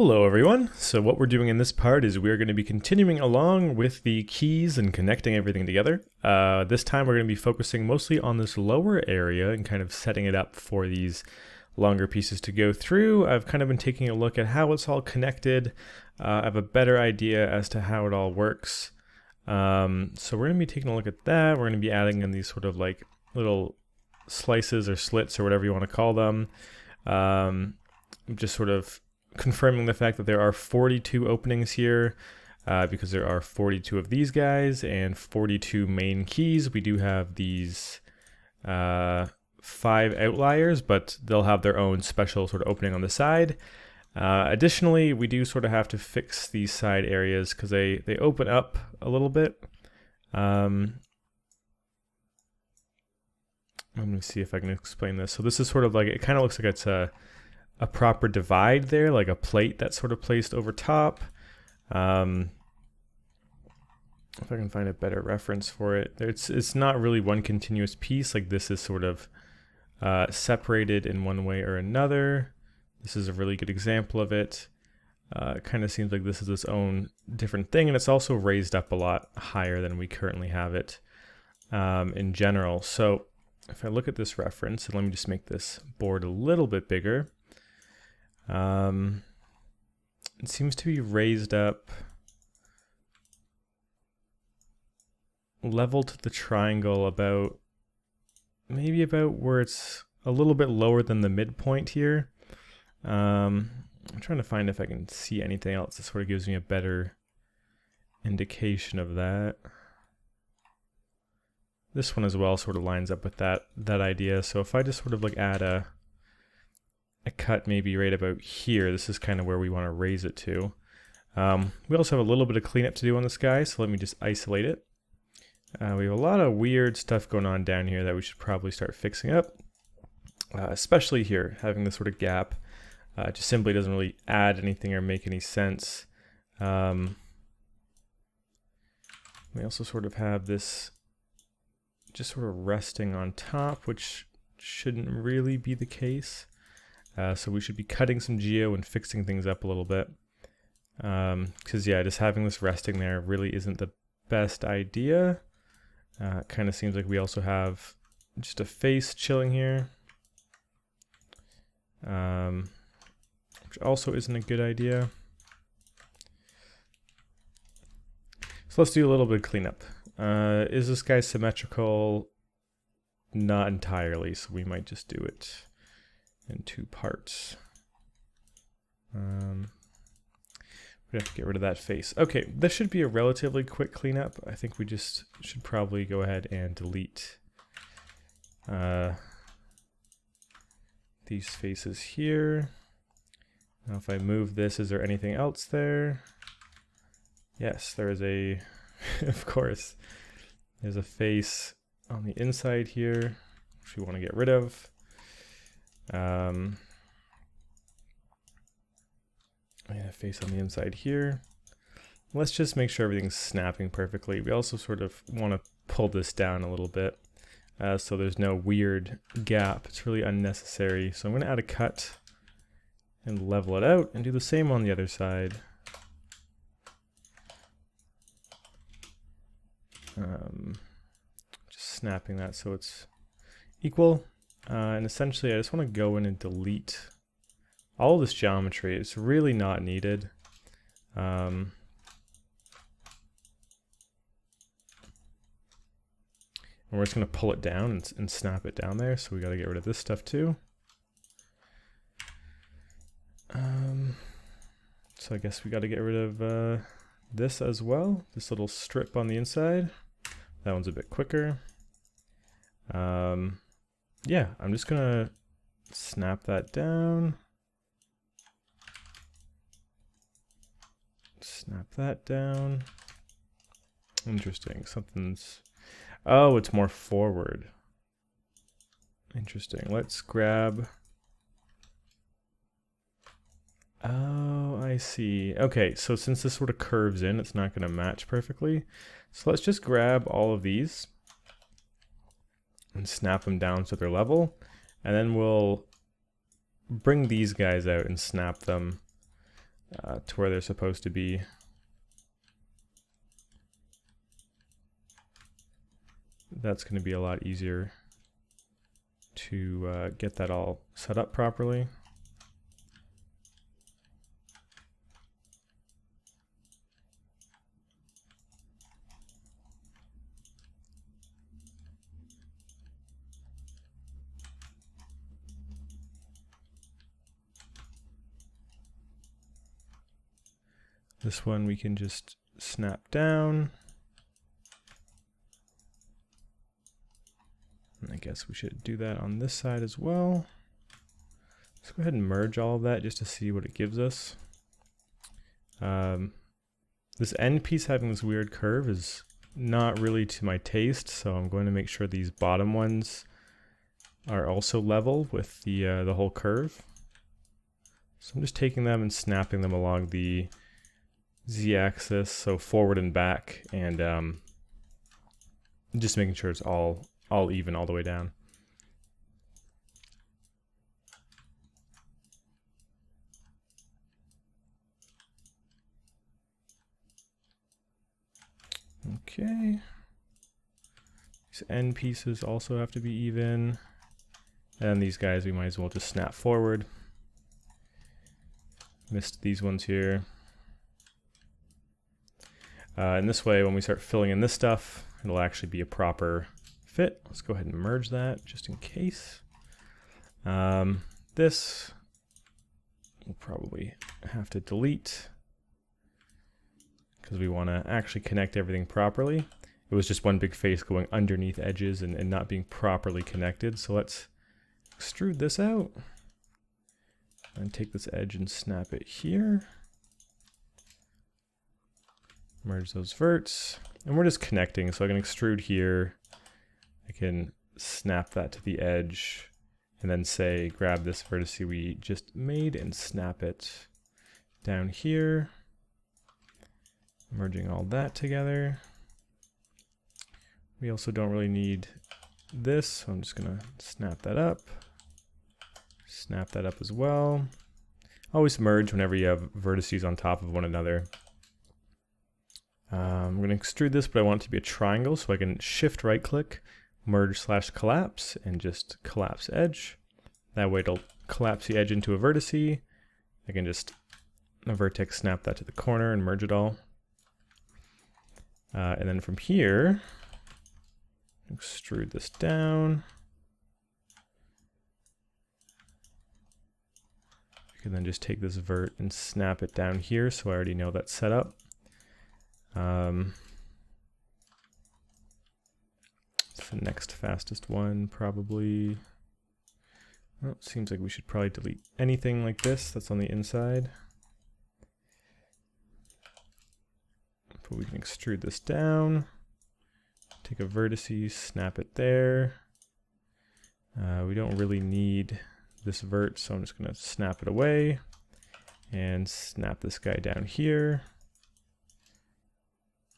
Hello everyone. So what we're doing in this part is we're going to be continuing along with the keys and connecting everything together. This time we're going to be focusing mostly on this lower area and kind of setting it up for these longer pieces to go through. I've kind of been taking a look at how it's all connected. I have a better idea as to how it all works. So we're going to be taking a look at that. We're going to be adding in these sort of like little slices or slits or whatever you want to call them. Just sort of confirming the fact that there are 42 openings here because there are 42 of these guys and 42 main keys. We do have these 5 outliers, but they'll have their own special sort of opening on the side. Additionally, we do sort of have to fix these side areas because they open up a little bit. Let me see if I can explain this. So this is sort of like, it kind of looks like it's a proper divide there, like a plate that's sort of placed over top. If I can find a better reference for it, it's not really one continuous piece. Like this is sort of separated in one way or another. This is a really good example of it. It kind of seems like this is its own different thing, and it's also raised up a lot higher than we currently have it in general. So if I look at this reference, and let me just make this board a little bit bigger. It seems to be raised up level to the triangle about maybe about where it's a little bit lower than the midpoint here. I'm trying to find if I can see anything else that sort of gives me a better indication of that. This one as well sort of lines up with that idea. So if I just sort of like add a cut maybe right about here, this is kind of where we want to raise it to. We also have a little bit of cleanup to do on this guy, so let me just isolate it. We have a lot of weird stuff going on down here that we should probably start fixing up, especially here, having this sort of gap. It just simply doesn't really add anything or make any sense. We also sort of have this just sort of resting on top, which shouldn't really be the case. So we should be cutting some geo and fixing things up a little bit. Because yeah, just having this resting there really isn't the best idea. It kind of seems like we also have just a face chilling here. Which also isn't a good idea. So let's do a little bit of cleanup. Is this guy symmetrical? Not entirely, so we might just do it in 2 parts. We have to get rid of that face. Okay, this should be a relatively quick cleanup. I think we just should probably go ahead and delete these faces here. Now if I move this, is there anything else there? Yes, there is a, of course, there's a face on the inside here, which we want to get rid of. And a face on the inside here. Let's just make sure everything's snapping perfectly. We also sort of want to pull this down a little bit so there's no weird gap. It's really unnecessary. So I'm going to add a cut and level it out and do the same on the other side. Just snapping that so it's equal. And essentially I just want to go in and delete all this geometry. It's really not needed. And we're just going to pull it down and snap it down there. So we got to get rid of this stuff too. So I guess we got to get rid of this as well. This little strip on the inside. That one's a bit quicker. Yeah, I'm just going to snap that down. Snap that down. Interesting. Something's... Oh, it's more forward. Interesting. Let's grab... Oh, I see. Okay, so since this sort of curves in, it's not going to match perfectly. So let's just grab all of these and snap them down so they're level. And then we'll bring these guys out and snap them to where they're supposed to be. That's going to be a lot easier to get that all set up properly. This one we can just snap down. And I guess we should do that on this side as well. Let's go ahead and merge all of that just to see what it gives us. This end piece having this weird curve is not really to my taste, so I'm going to make sure these bottom ones are also level with the whole curve. So I'm just taking them and snapping them along the z-axis, so forward and back, and just making sure it's all even all the way down. Okay. These end pieces also have to be even, and these guys we might as well just snap forward. Missed these ones here. And this way, when we start filling in this stuff, it'll actually be a proper fit. Let's go ahead and merge that just in case. This we'll probably have to delete because we want to actually connect everything properly. It was just one big face going underneath edges and not being properly connected. So let's extrude this out and take this edge and snap it here. Merge those verts, and we're just connecting, so I can extrude here, I can snap that to the edge, and then say grab this vertex we just made and snap it down here, merging all that together. We also don't really need this, so I'm just gonna snap that up as well. Always merge whenever you have vertices on top of one another. I'm going to extrude this, but I want it to be a triangle, so I can shift right click, merge/collapse, and just collapse edge. That way it'll collapse the edge into a vertex. I can just a vertex snap that to the corner and merge it all. And then from here, extrude this down. I can then just take this vert and snap it down here, so I already know that's set up. It's the next fastest one, probably. Well, seems like we should probably delete anything like this that's on the inside. But we can extrude this down, take a vertex, snap it there. We don't really need this vert, so I'm just going to snap it away and snap this guy down here.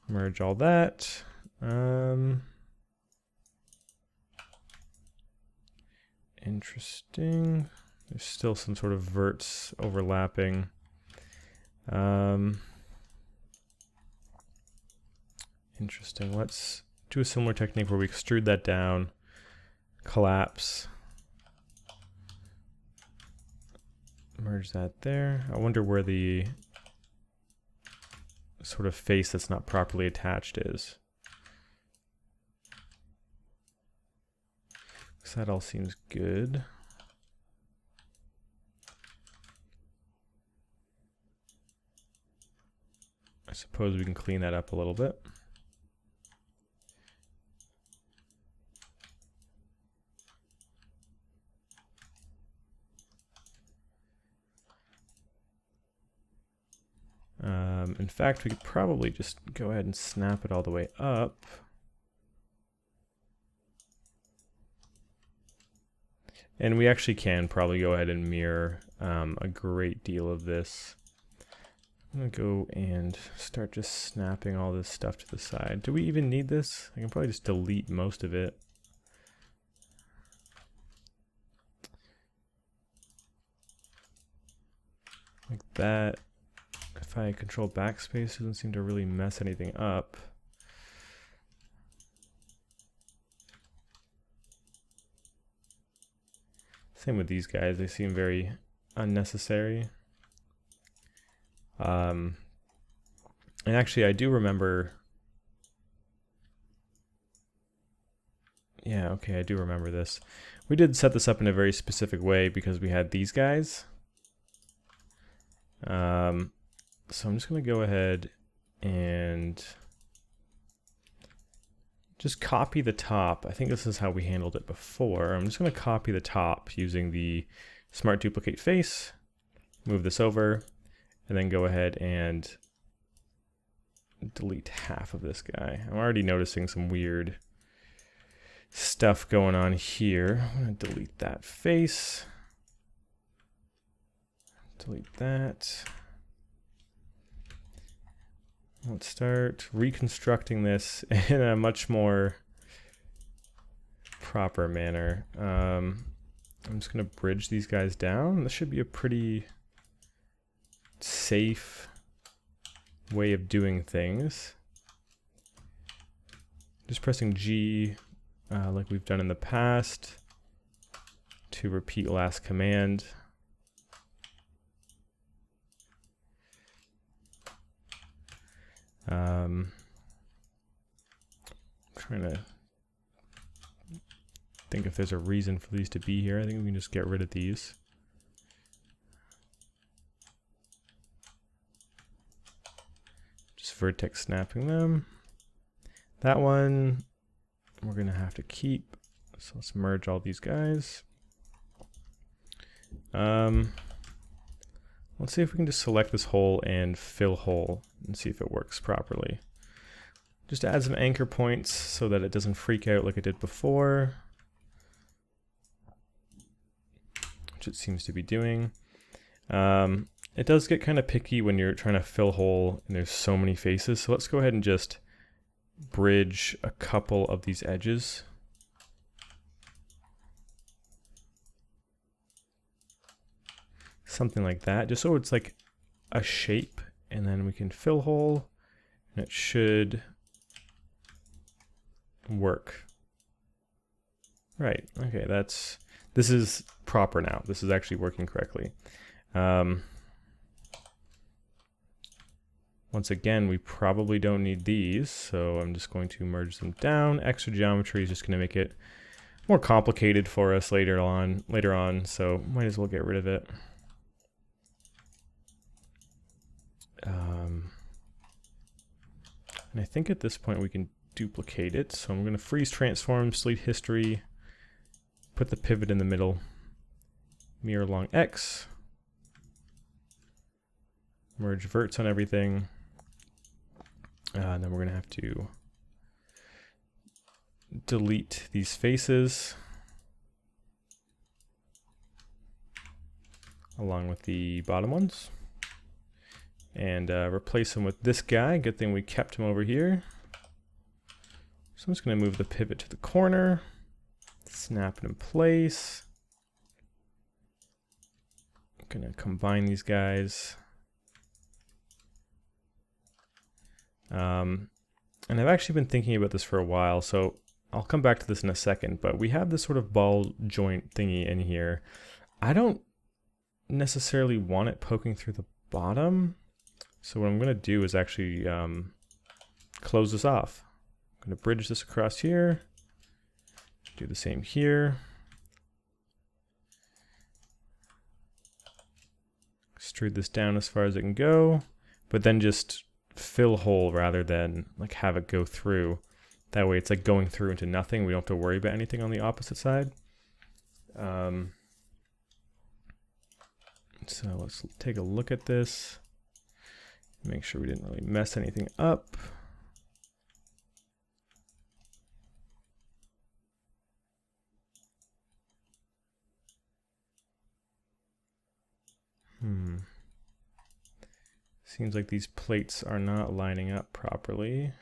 Merge all that. Interesting. There's still some sort of verts overlapping. Interesting. Let's do a similar technique where we extrude that down, collapse, merge that there. I wonder where the sort of face that's not properly attached is. So that all seems good. I suppose we can clean that up a little bit. In fact, we could probably just go ahead and snap it all the way up. And we actually can probably go ahead and mirror a great deal of this. I'm gonna go and start just snapping all this stuff to the side. Do we even need this? I can probably just delete most of it. Like that. if I control backspace, it doesn't seem to really mess anything up. Same with these guys, they seem very unnecessary. And actually I do remember, yeah, okay, I do remember this. We did set this up in a very specific way because we had these guys. So I'm just going to go ahead and just copy the top. I think this is how we handled it before. I'm just going to copy the top using the Smart Duplicate Face, move this over, and then go ahead and delete half of this guy. I'm already noticing some weird stuff going on here. I'm going to delete that face. Delete that. Let's start reconstructing this in a much more proper manner. I'm just going to bridge these guys down. This should be a pretty safe way of doing things. Just pressing G like we've done in the past to repeat last command. Trying to think if there's a reason for these to be here. I think we can just get rid of these. Just vertex snapping them. That one we're gonna have to keep. So let's merge all these guys. Let's see if we can just select this hole and fill hole and see if it works properly. Just add some anchor points so that it doesn't freak out like it did before, which it seems to be doing. It does get kind of picky when you're trying to fill hole and there's so many faces. So let's go ahead and just bridge a couple of these edges. Something like that, just so it's like a shape, and then we can fill hole, and it should work. Right, okay, this is proper now. This is actually working correctly. Once again, we probably don't need these, so I'm just going to merge them down. Extra geometry is just going to make it more complicated for us later on, so might as well get rid of it. And I think at this point we can duplicate it, so I'm going to freeze transform, delete history, put the pivot in the middle, mirror along X, merge verts on everything, and then we're going to have to delete these faces along with the bottom ones. And replace him with this guy. Good thing we kept him over here. So I'm just going to move the pivot to the corner, snap it in place. I'm going to combine these guys. And I've actually been thinking about this for a while, so I'll come back to this in a second, but we have this sort of ball joint thingy in here. I don't necessarily want it poking through the bottom. So what I'm going to do is actually close this off. I'm going to bridge this across here, do the same here. Extrude this down as far as it can go, but then just fill hole rather than like have it go through. That way it's like going through into nothing. We don't have to worry about anything on the opposite side. So let's take a look at this. Make sure we didn't really mess anything up. Seems like these plates are not lining up properly.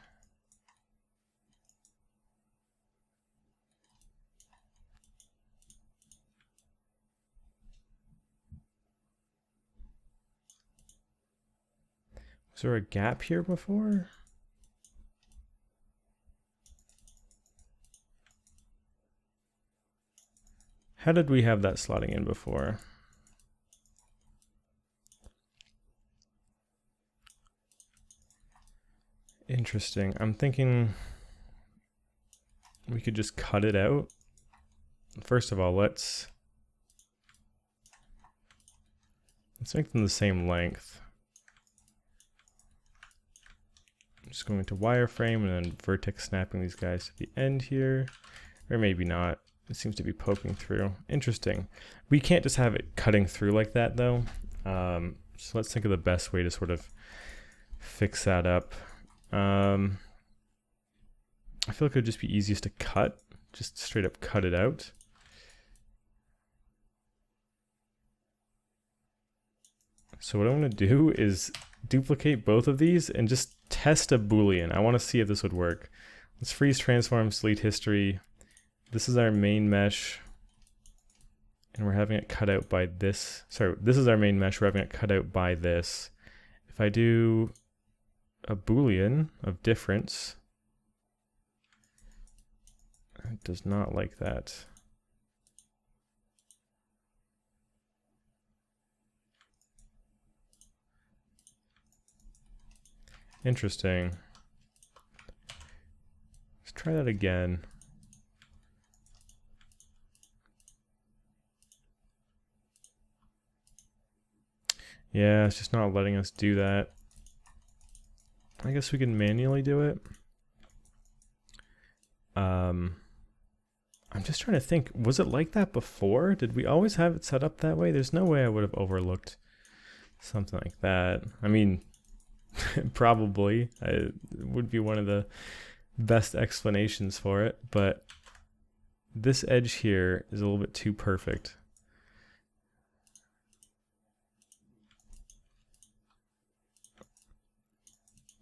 Is there a gap here before? How did we have that slotting in before? Interesting. I'm thinking we could just cut it out. First of all, let's make them the same length. I'm just going to wireframe and then vertex snapping these guys to the end here. Or maybe not. It seems to be poking through. Interesting. We can't just have it cutting through like that though. So let's think of the best way to sort of fix that up. I feel like it would just be easiest to cut. Just straight up cut it out. So what I'm going to do is duplicate both of these and just test a Boolean. I want to see if this would work. Let's freeze transforms, delete history. This is our main mesh. And we're having it cut out by this. Sorry, this is our main mesh. We're having it cut out by this. If I do a Boolean of difference, it does not like that. Interesting. Let's try that again. Yeah, it's just not letting us do that. I guess we can manually do it. I'm just trying to think, was it like that before? Did we always have it set up that way? There's no way I would have overlooked something like that. I mean, probably. It would be one of the best explanations for it, but this edge here is a little bit too perfect.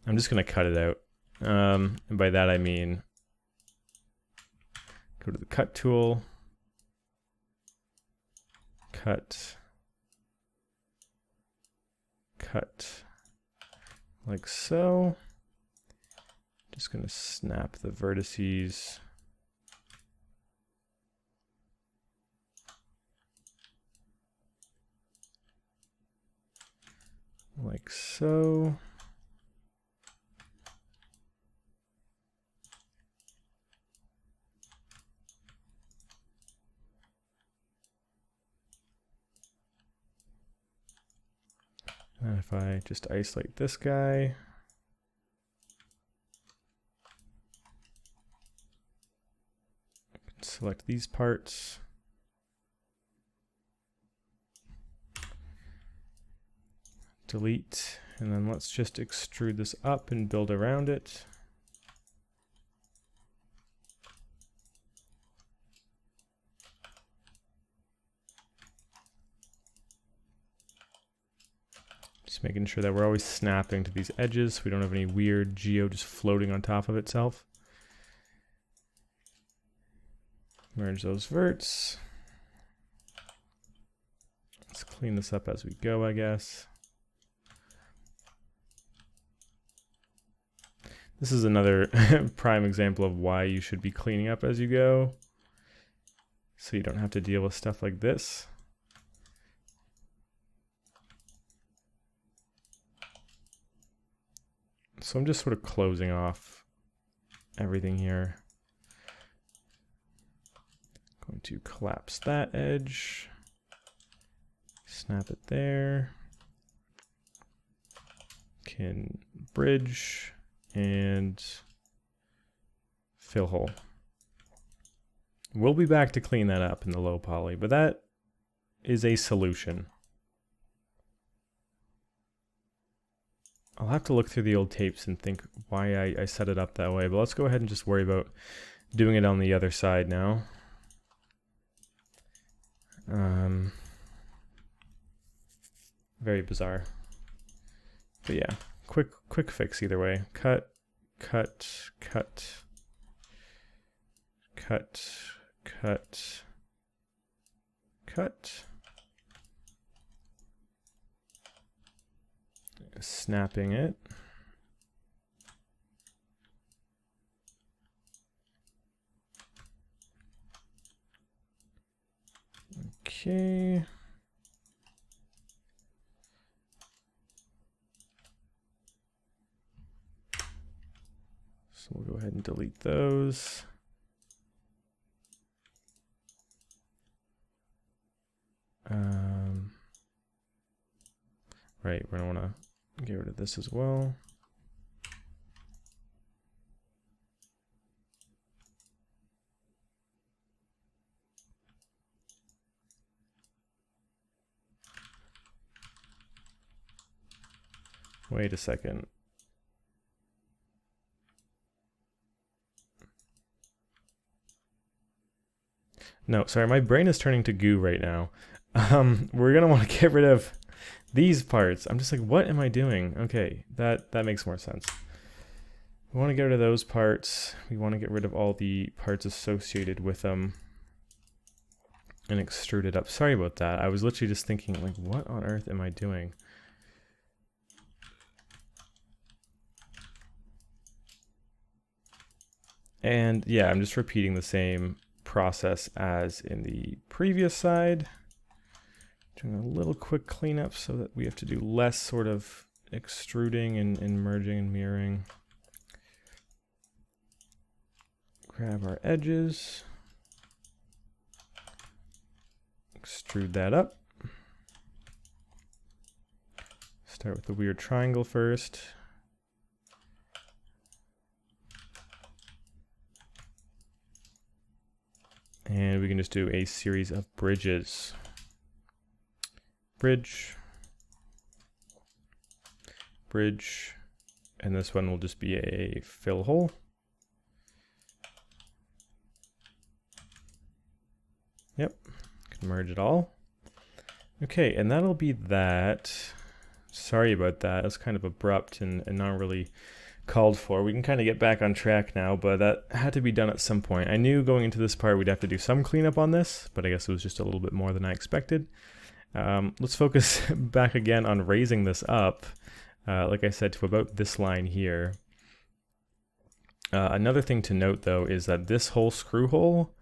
I'm just going to cut it out. And by that I mean go to the cut tool, cut, like so. Just going to snap the vertices. Like so. And if I just isolate this guy, I can select these parts. Delete, and then let's just extrude this up and build around it. Just making sure that we're always snapping to these edges so we don't have any weird geo just floating on top of itself. Merge those verts. Let's clean this up as we go, I guess. This is another prime example of why you should be cleaning up as you go, so you don't have to deal with stuff like this. So I'm just sort of closing off everything here. Going to collapse that edge, snap it there, can bridge and fill hole. We'll be back to clean that up in the low poly, but that is a solution. I'll have to look through the old tapes and think why I set it up that way, but let's go ahead and just worry about doing it on the other side now. Very bizarre. But yeah, quick fix either way. Cut, cut, cut, cut, cut, cut. Snapping it. Okay. So we'll go ahead and delete those. Right, we're gonna want to get rid of this as well. Wait a second. No, sorry, my brain is turning to goo right now. We're gonna want to get rid of these parts. I'm just like, what am I doing? Okay, that makes more sense. We want to get rid of those parts. We want to get rid of all the parts associated with them and extrude it up. Sorry about that. I was literally just thinking, like, what on earth am I doing? And yeah, I'm just repeating the same process as in the previous side. Doing a little quick cleanup so that we have to do less sort of extruding and merging and mirroring. Grab our edges. Extrude that up. Start with the weird triangle first. And we can just do a series of bridges. Bridge. Bridge. And this one will just be a fill hole. Yep. Can merge it all. Okay, and that'll be that. Sorry about that. That's kind of abrupt and not really called for. We can kind of get back on track now, but that had to be done at some point. I knew going into this part we'd have to do some cleanup on this, but I guess it was just a little bit more than I expected. Let's focus back again on raising this up, like I said, to about this line here. Another thing to note, though, is that this whole screw hole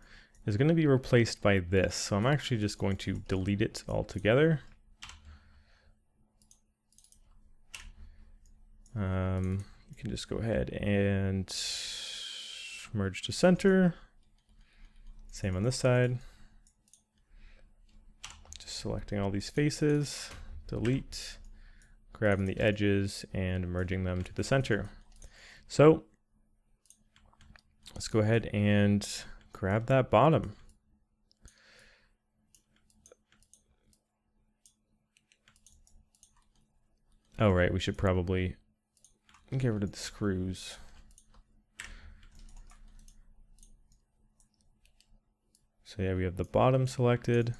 is going to be replaced by this, so I'm actually just going to delete it altogether. We can just go ahead and merge to center. Same on this side. Just selecting all these faces, delete, grabbing the edges and merging them to the center. So let's go ahead and grab that bottom. Oh, right, we should probably get rid of the screws. So yeah, we have the bottom selected.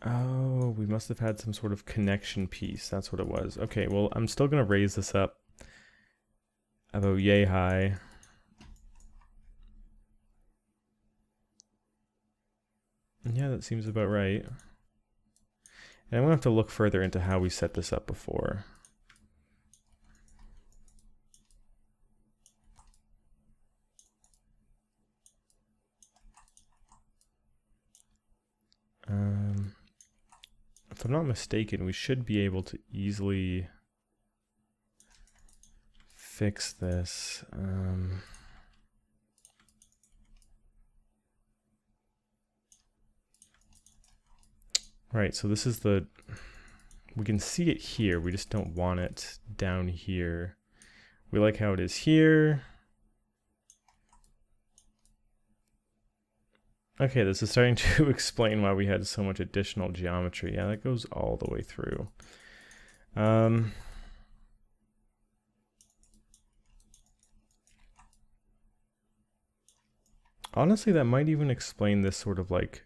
Oh, we must have had some sort of connection piece. That's what it was. Okay, well, I'm still going to raise this up about yay high. Yeah, that seems about right. And I'm going to have to look further into how we set this up before. If I'm not mistaken, we should be able to easily fix this. Right, so this is the, we can see it here, we just don't want it down here. We like how it is here. Okay, this is starting to explain why we had so much additional geometry. Yeah, that goes all the way through. Honestly, that might even explain this sort of like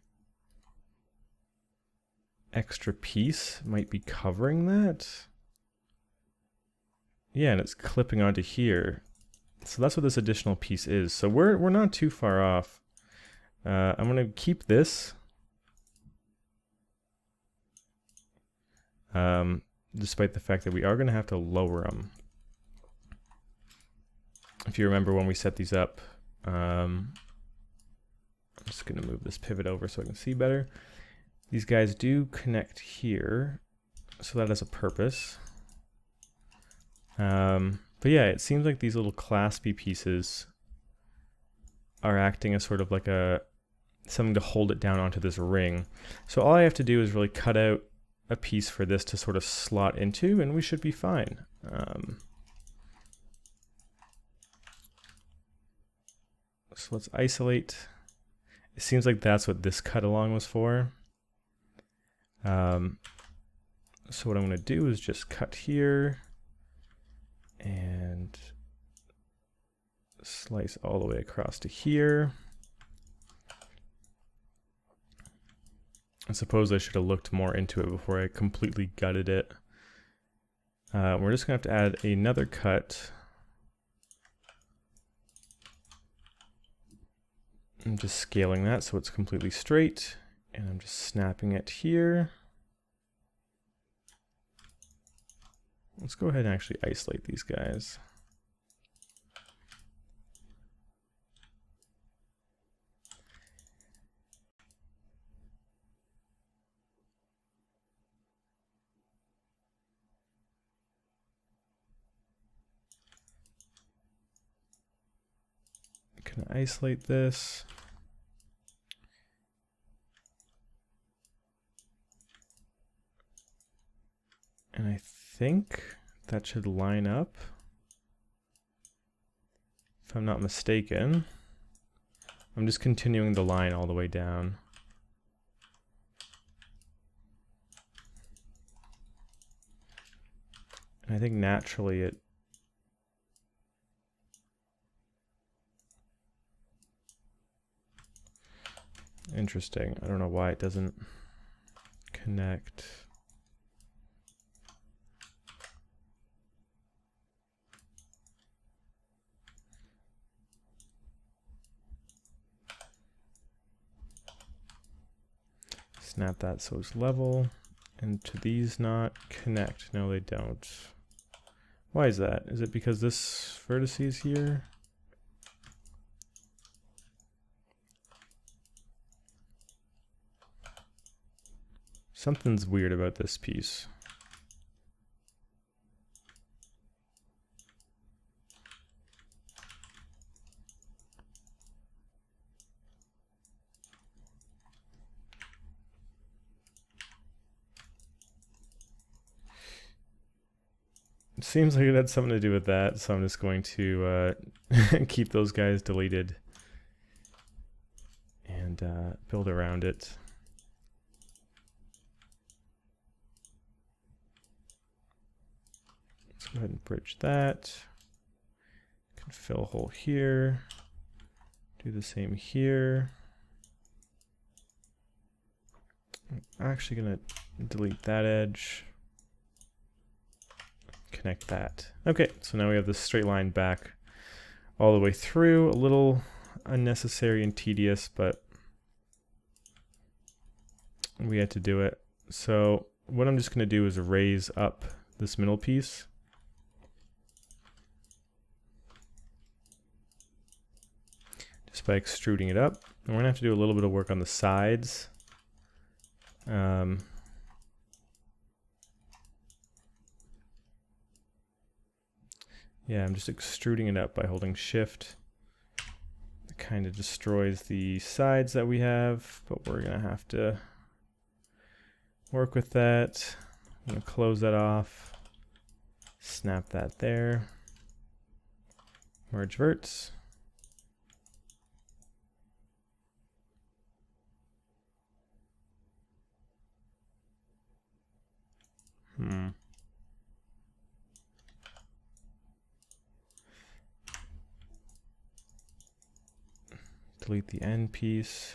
extra piece might be covering that. Yeah, and it's clipping onto here. So that's what this additional piece is. So we're not too far off. I'm going to keep this. Despite the fact that we are going to have to lower them. if you remember when we set these up, I'm just going to move this pivot over so I can see better. These guys do connect here, so that has a purpose. But yeah, it seems like these little claspy pieces are acting as sort of like something to hold it down onto this ring. So all I have to do is really cut out a piece for this to sort of slot into, and we should be fine. So let's isolate. It seems like that's what this cut along was for. So what I'm going to do is just cut here and slice all the way across to here. I suppose I should have looked more into it before I completely gutted it. We're just going to have to add another cut. I'm just scaling that so it's completely straight, and I'm just snapping it here. Let's go ahead and actually isolate these guys. Can I isolate this? And I think that should line up, if I'm not mistaken. I'm just continuing the line all the way down. And I think naturally it interesting. I don't know why it doesn't connect. Snap that so it's level, and to these not connect. No, they don't. Why is that? Is it because this vertex is here? Something's weird about this piece. It seems like it had something to do with that, so I'm just going to keep those guys deleted and build around it. Let's go ahead and bridge that. Can fill a hole here. Do the same here. I'm actually going to delete that edge. Connect that. Okay, so now we have this straight line back all the way through. A little unnecessary and tedious, but we had to do it. So what I'm just going to do is raise up this middle piece. Just by extruding it up. And we're going to have to do a little bit of work on the sides. Yeah, I'm just extruding it up by holding shift. It kind of destroys the sides that we have, but we're gonna have to work with that. I'm gonna close that off, snap that there, merge verts. Delete the end piece.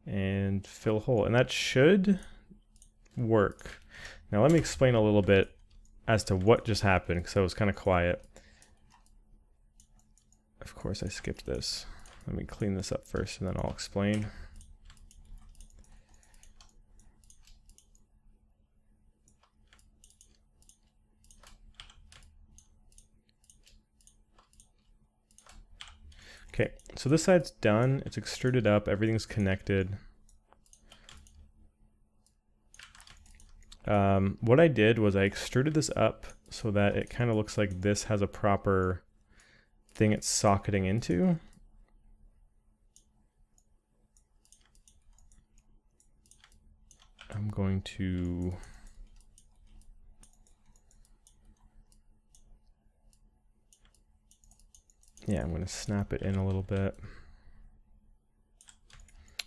And fill a hole. And that should work. Now let me explain a little bit as to what just happened, because I was kind of quiet. Of course I skipped this. Let me clean this up first and then I'll explain. Okay, so this side's done. It's extruded up. Everything's connected. What I did was I extruded this up so that it kind of looks like this has a proper thing it's socketing into. I'm going to I'm going to snap it in a little bit.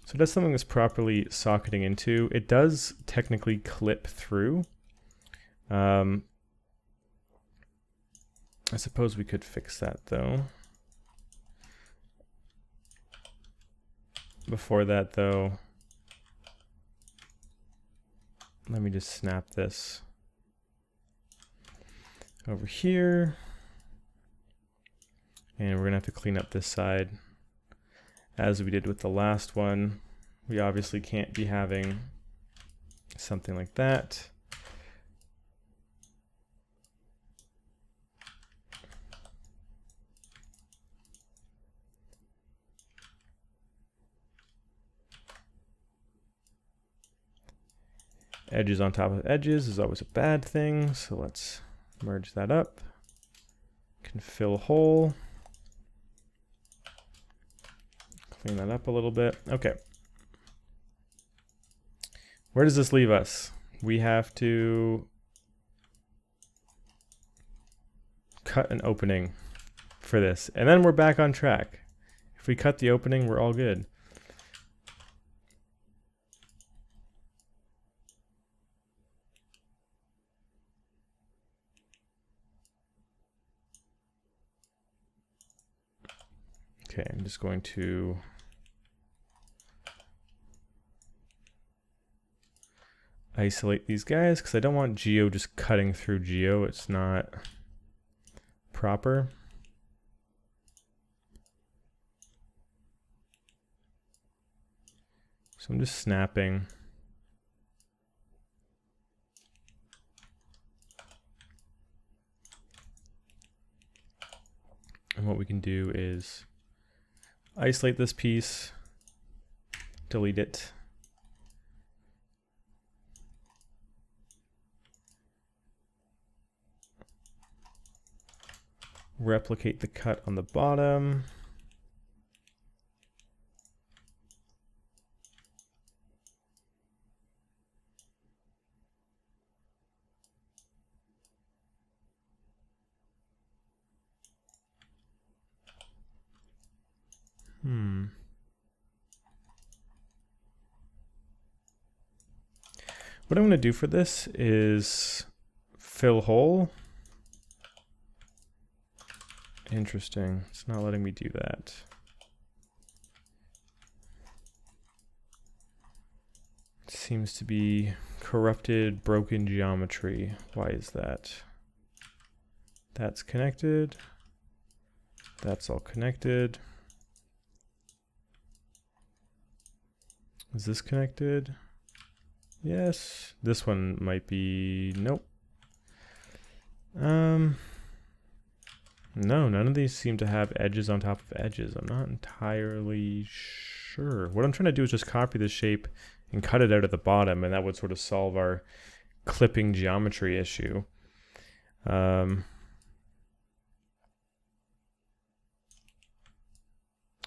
So that's something that's properly socketing into. It does technically clip through. I suppose we could fix that though. Before that though, let me just snap this over here. And we're gonna have to clean up this side as we did with the last one. We obviously can't be having something like that. Edges on top of edges is always a bad thing, so let's merge that up. Can fill a hole. Clean that up a little bit. Okay. Where does this leave us? We have to cut an opening for this, and then we're back on track. If we cut the opening, we're all good. Okay, I'm just going to isolate these guys because I don't want Geo just cutting through Geo. It's not proper. So I'm just snapping. And what we can do is isolate this piece, delete it. Replicate the cut on the bottom. What I'm going to do for this is fill hole. Interesting. It's not letting me do that. It seems to be corrupted, broken geometry. Why is that? That's connected. That's all connected. Is this connected? Yes. This one might be... Nope. No, none of these seem to have edges on top of edges. I'm not entirely sure. What I'm trying to do is just copy this shape and cut it out at the bottom, and that would sort of solve our clipping geometry issue. I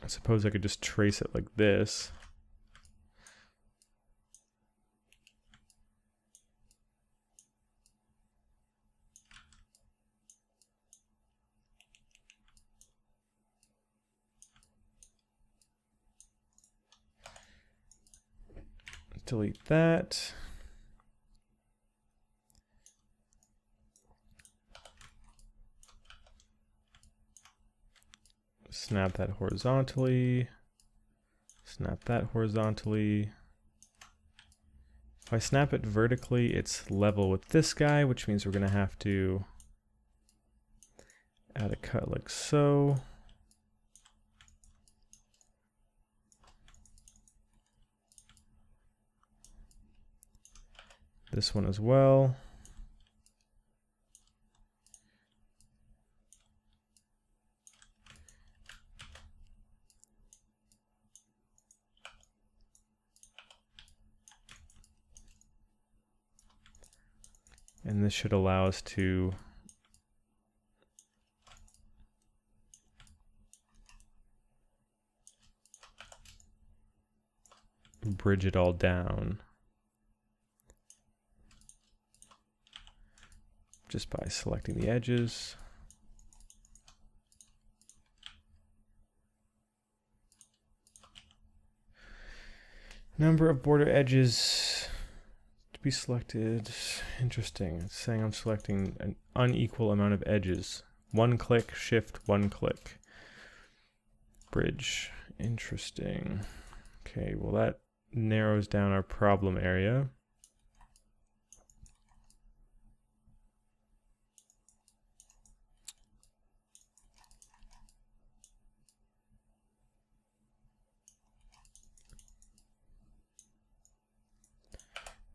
suppose I could just trace it like this. Delete that. Snap that horizontally. Snap that horizontally. If I snap it vertically, it's level with this guy, which means we're going to have to add a cut like so. This one as well. And this should allow us to bridge it all down just by selecting the edges. Number of border edges to be selected. Interesting. It's saying I'm selecting an unequal amount of edges. One click, shift, one click. Bridge. Interesting. Okay, well that narrows down our problem area.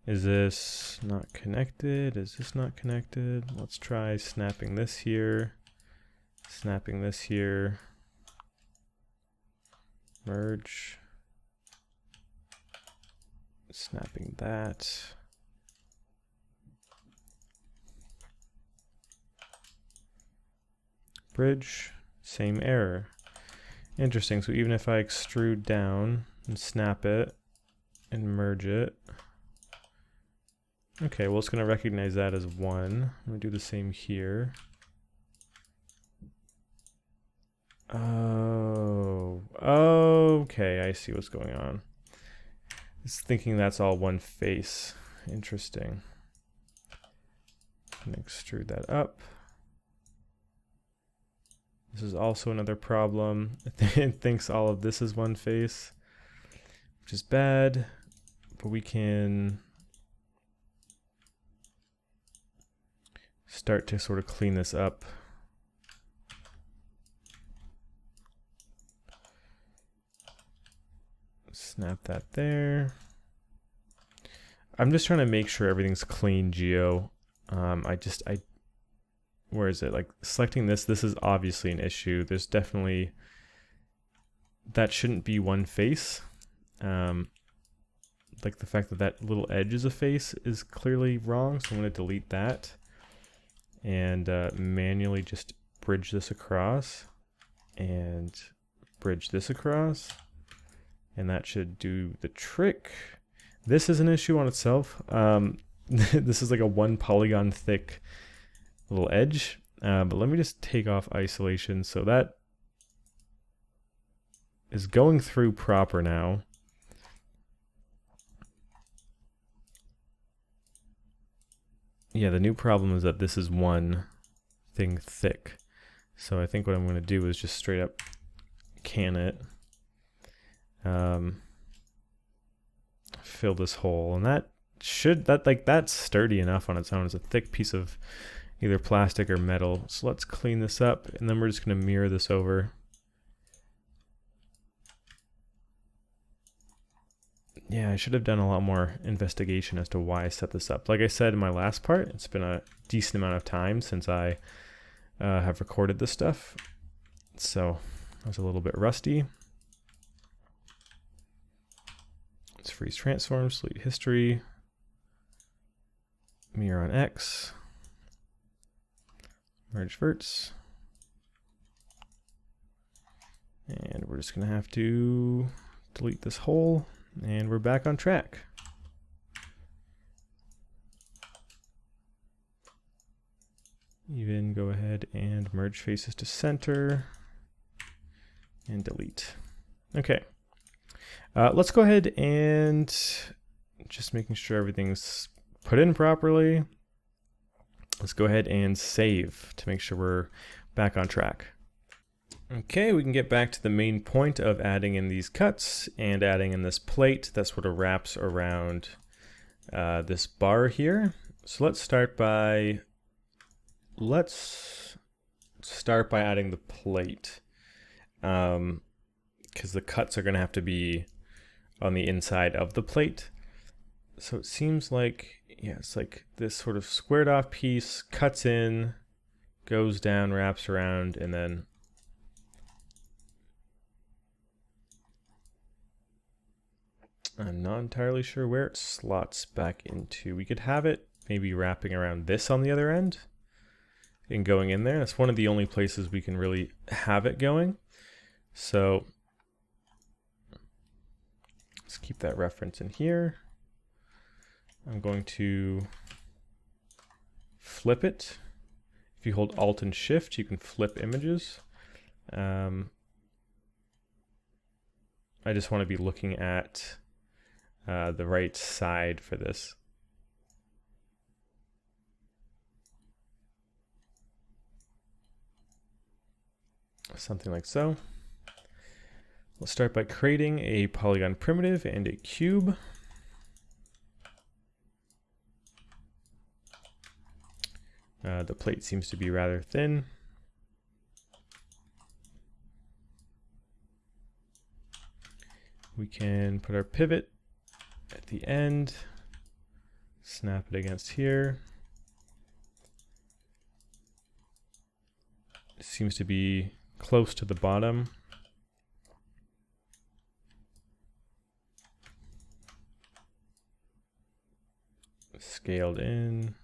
Is this not connected? Is this not connected? Let's try snapping this here, snapping this here, merge, snapping that. Bridge, same error. Interesting, so even if I extrude down and snap it and merge it, okay, well, it's going to recognize that as 1. I'm going to do the same here. Oh, okay, I see what's going on. It's thinking that's all one face. Interesting. And extrude that up. This is also another problem. It thinks all of this is one face, which is bad, but we can start to sort of clean this up. Snap that there. I'm just trying to make sure everything's clean geo. Where is it? Like selecting this is obviously an issue. There's definitely, that shouldn't be one face. Like the fact that that little edge is a face is clearly wrong. So I'm going to delete that and manually just bridge this across and bridge this across. And that should do the trick. This is an issue on itself. This is like a 1 polygon thick little edge. But let me just take off isolation. So that is going through proper now. Yeah, the new problem is that this is one thing thick. So I think what I'm going to do is just straight up can it. Fill this hole, and that's sturdy enough on its own. It's a thick piece of either plastic or metal. So let's clean this up, and then we're just going to mirror this over. Yeah, I should have done a lot more investigation as to why I set this up. Like I said in my last part, it's been a decent amount of time since I have recorded this stuff, so I was a little bit rusty. Let's freeze transform, delete history, mirror on X, merge verts, and we're just going to have to delete this hole, and we're back on track. Even go ahead and merge faces to center and delete. Okay. Let's go ahead and just making sure everything's put in properly. Let's go ahead and save to make sure we're back on track. Okay, we can get back to the main point of adding in these cuts and adding in this plate that sort of wraps around this bar here. So let's start by adding the plate, because the cuts are going to have to be on the inside of the plate. So it seems like, yeah, it's like this sort of squared off piece cuts in, goes down, wraps around, and then I'm not entirely sure where it slots back into. We could have it maybe wrapping around this on the other end and going in there. That's one of the only places we can really have it going. So let's keep that reference in here. I'm going to flip it. If you hold Alt and Shift, you can flip images. I just want to be looking at the right side for this. Something like so. We'll start by creating a polygon primitive and a cube. The plate seems to be rather thin. We can put our pivot at the end, snap it against here. It seems to be close to the bottom. Scaled in.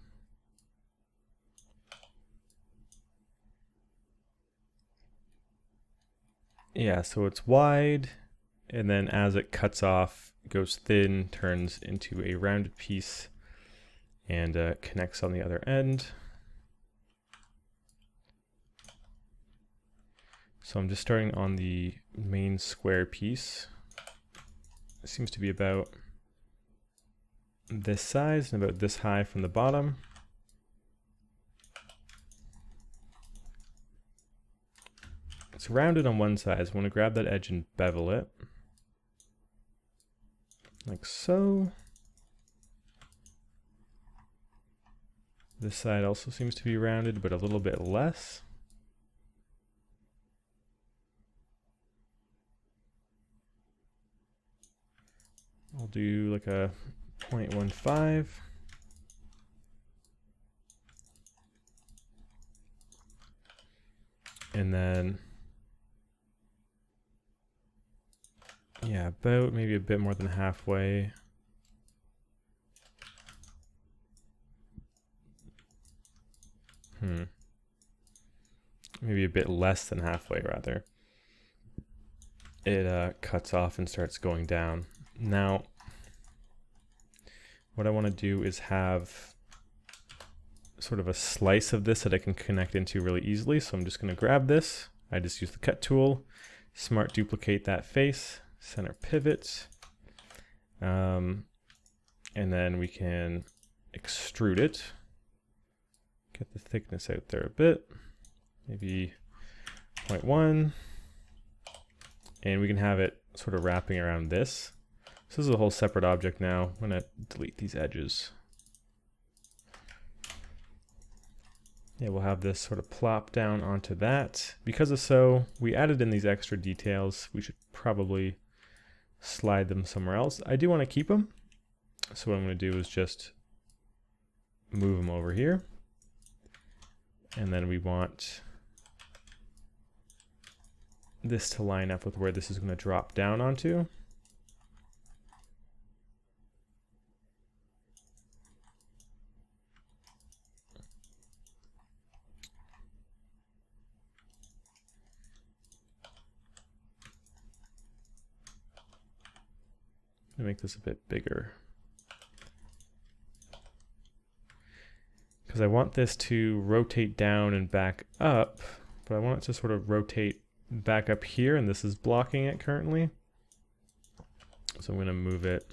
Yeah, so it's wide, and then as it cuts off, it goes thin, turns into a rounded piece, and connects on the other end. So I'm just starting on the main square piece. It seems to be about this size and about this high from the bottom. It's rounded on one side, so I want to grab that edge and bevel it. Like so. This side also seems to be rounded, but a little bit less. I'll do like a 0.15. And then, yeah, about maybe a bit more than halfway. Maybe a bit less than halfway, rather. It cuts off and starts going down. Now, what I want to do is have sort of a slice of this that I can connect into really easily. So I'm just going to grab this. I just use the cut tool, smart duplicate that face, center pivot, and then we can extrude it. Get the thickness out there a bit, maybe 0.1, and we can have it sort of wrapping around this. So this is a whole separate object now. I'm going to delete these edges. Yeah, we'll have this sort of plop down onto that. Because of so, we added in these extra details. We should probably slide them somewhere else. I do want to keep them. So what I'm going to do is just move them over here. And then we want this to line up with where this is going to drop down onto. I'm going to make this a bit bigger, because I want this to rotate down and back up, but I want it to sort of rotate back up here, and this is blocking it currently. So I'm going to move it.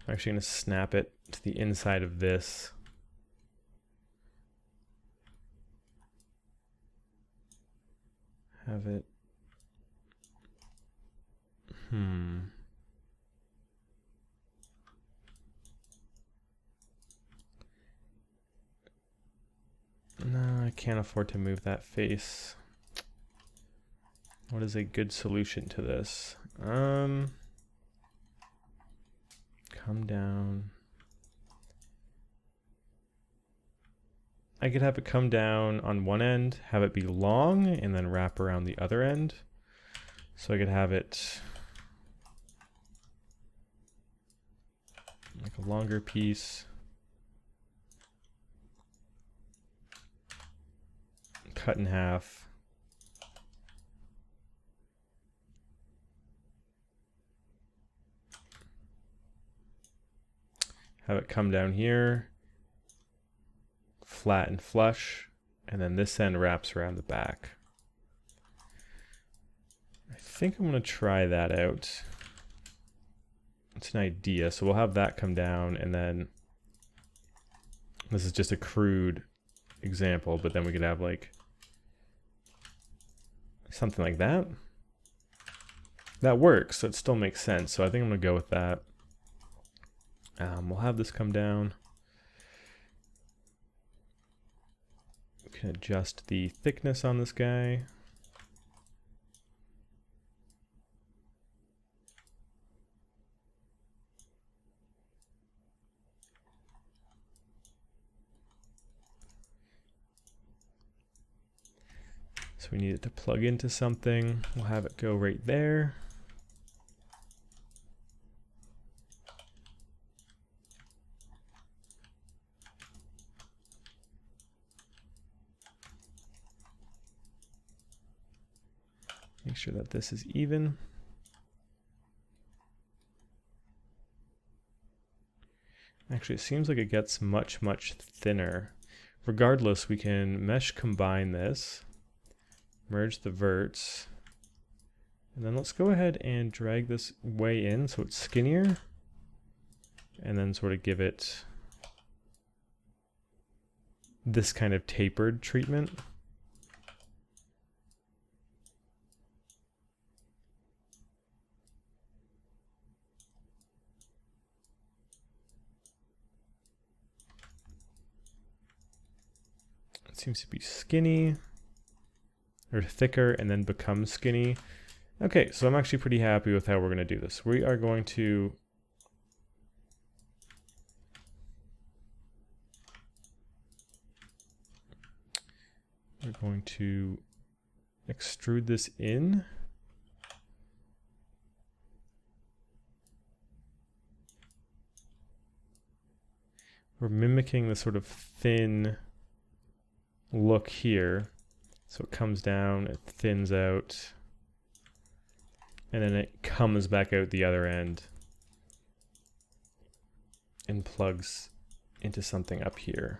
I'm actually going to snap it to the inside of this. Have it. No, I can't afford to move that face. What is a good solution to this? Come down. I could have it come down on one end, have it be long, and then wrap around the other end. So I could have it like a longer piece. cut in half. Have it come down here, flat and flush, and then this end wraps around the back. I think I'm going to try that out. It's an idea. So we'll have that come down, and then this is just a crude example, but then we could have like something like that. That works, so it still makes sense. So I think I'm going to go with that. We'll have this come down. We can adjust the thickness on this guy. So we need it to plug into something. We'll have it go right there. Make sure that this is even. Actually, it seems like it gets much, much thinner. Regardless, we can mesh combine this, merge the verts, and then let's go ahead and drag this way in so it's skinnier, and then sort of give it this kind of tapered treatment. It seems to be skinny, or thicker, and then become skinny. Okay, so I'm actually pretty happy with how we're going to do this. We are going to extrude this in. We're mimicking the sort of thin look here. So it comes down, it thins out, and then it comes back out the other end and plugs into something up here.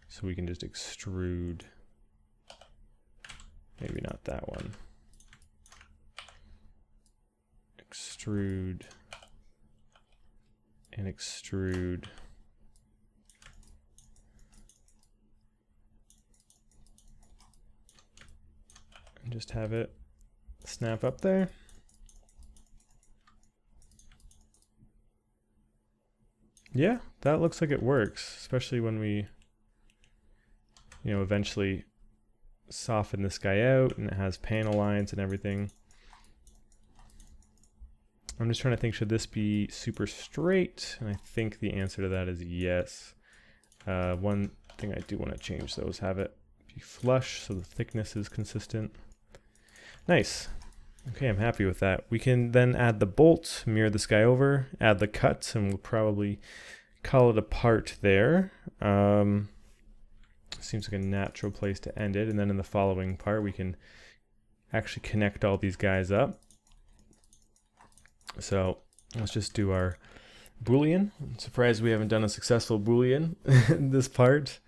So we can just extrude, maybe not that one. Extrude and extrude. And just have it snap up there. Yeah, that looks like it works, especially when we, eventually soften this guy out and it has panel lines and everything. I'm just trying to think, should this be super straight? And I think the answer to that is yes. One thing I do want to change though is have it be flush so the thickness is consistent. Nice. Okay, I'm happy with that. We can then add the bolt, mirror this guy over, add the cut, and we'll probably call it a part there. Seems like a natural place to end it. And then in the following part, we can actually connect all these guys up. So let's just do our Boolean. I'm surprised we haven't done a successful Boolean in this part.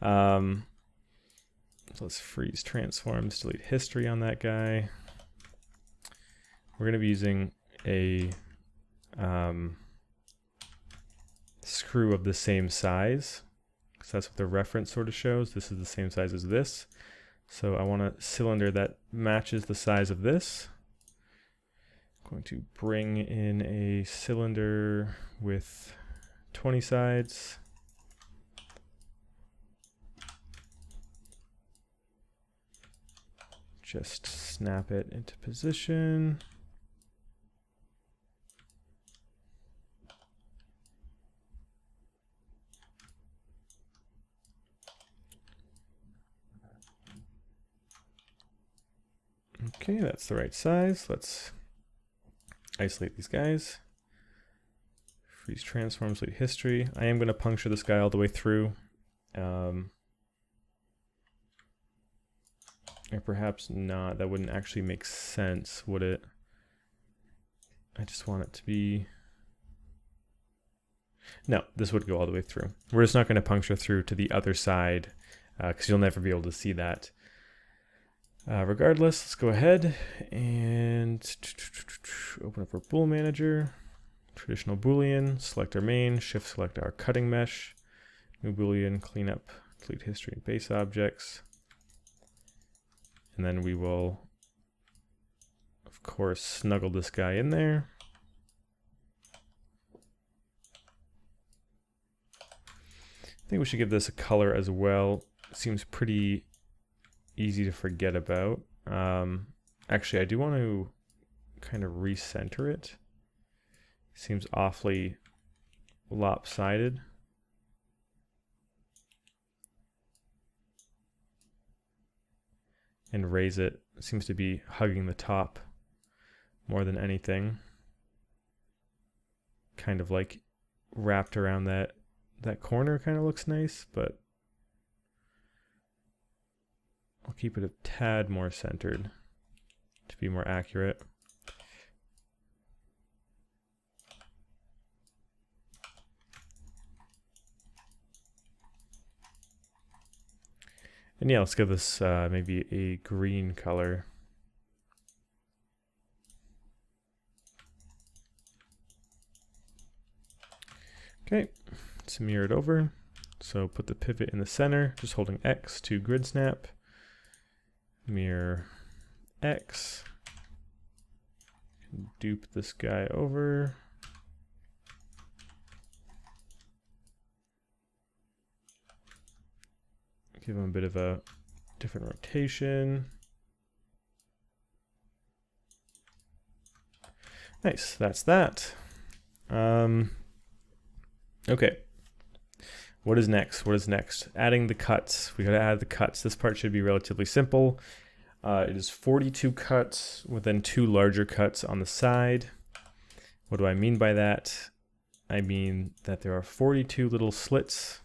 So let's freeze transforms, delete history on that guy. We're going to be using a screw of the same size, because that's what the reference sort of shows. This is the same size as this. So I want a cylinder that matches the size of this. I'm going to bring in a cylinder with 20 sides. Just snap it into position. Okay, that's the right size. Let's isolate these guys. Freeze transform, delete history. I am going to puncture this guy all the way through. Or perhaps not. That wouldn't actually make sense, would it? I just want it to be... No, this would go all the way through. We're just not going to puncture through to the other side because you'll never be able to see that. Regardless, let's go ahead and open up our Bool Manager. Traditional Boolean, select our main, shift select our cutting mesh. New Boolean, clean up, delete history and base objects. And then we will, of course, snuggle this guy in there. I think we should give this a color as well. It seems pretty easy to forget about. Actually, I do want to kind of recenter it. Seems awfully lopsided. And raise it. It seems to be hugging the top more than anything. Kind of like wrapped around that corner kind of looks nice, but I'll keep it a tad more centered to be more accurate. And yeah, let's give this maybe a green color. Okay, let's mirror it over. So put the pivot in the center, just holding X to grid snap. Mirror X. Dupe this guy over. Give him a bit of a different rotation. Nice, that's that. Okay. What is next? What is next? Adding the cuts. We gotta add the cuts. This part should be relatively simple. It is 42 cuts with then 2 larger cuts on the side. What do I mean by that? I mean that there are 42 little slits.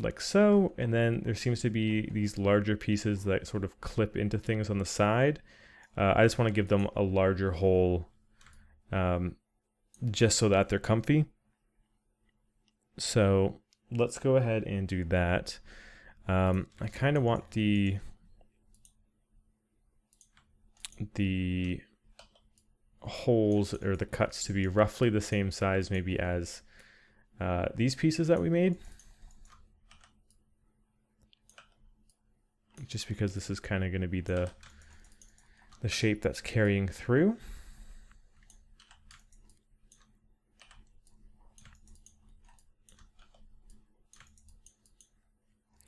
Like so, and then there seems to be these larger pieces that sort of clip into things on the side. I just want to give them a larger hole just so that they're comfy. So let's go ahead and do that. I kind of want the holes or the cuts to be roughly the same size maybe as these pieces that we made. Just because this is kind of going to be the shape that's carrying through.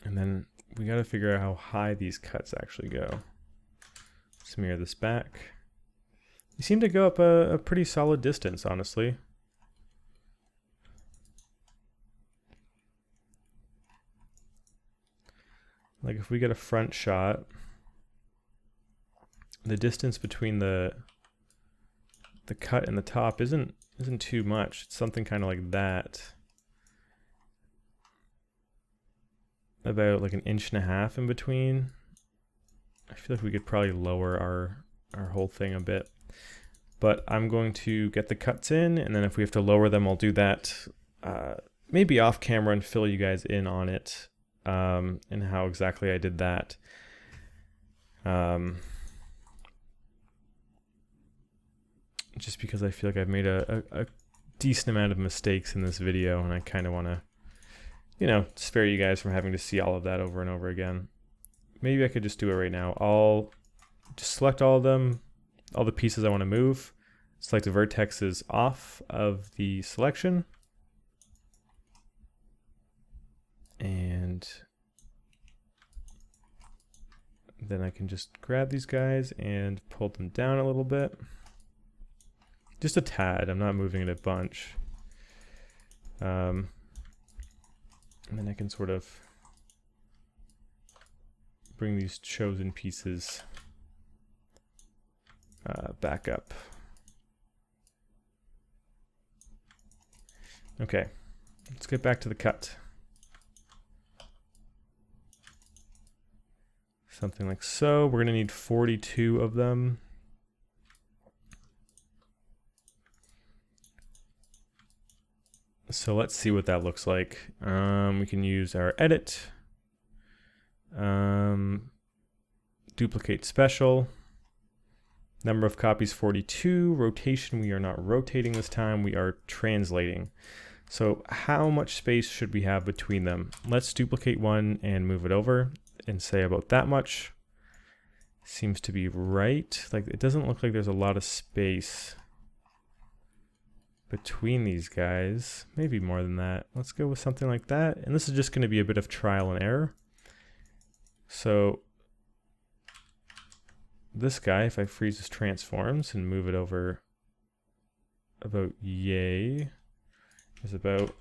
And then we got to figure out how high these cuts actually go. Let's mirror this back. They seem to go up a pretty solid distance, honestly. Like if we get a front shot, the distance between the cut and the top isn't too much. It's something kind of like that. About like 1.5 inches in between. I feel like we could probably lower our whole thing a bit. But I'm going to get the cuts in, and then if we have to lower them, I'll do that maybe off camera and fill you guys in on it. And how exactly I did that. Just because I feel like I've made a decent amount of mistakes in this video, and I kind of want to, you know, spare you guys from having to see all of that over and over again. Maybe I could just do it right now. I'll just select all of them, all the pieces I want to move. Select the vertexes off of the selection. And then I can just grab these guys and pull them down a little bit. Just a tad, I'm not moving it a bunch. And then I can sort of bring these chosen pieces back up. Okay, let's get back to the cut. Something like so. We're going to need 42 of them. So let's see what that looks like. We can use our edit. Duplicate special. Number of copies 42. Rotation, we are not rotating this time. We are translating. So how much space should we have between them? Let's duplicate one and move it over and say about that much. Seems to be right. Like, it doesn't look like there's a lot of space between these guys. Maybe more than that. Let's go with something like that. And this is just going to be a bit of trial and error. So this guy, if I freeze his transforms and move it over about yay, is about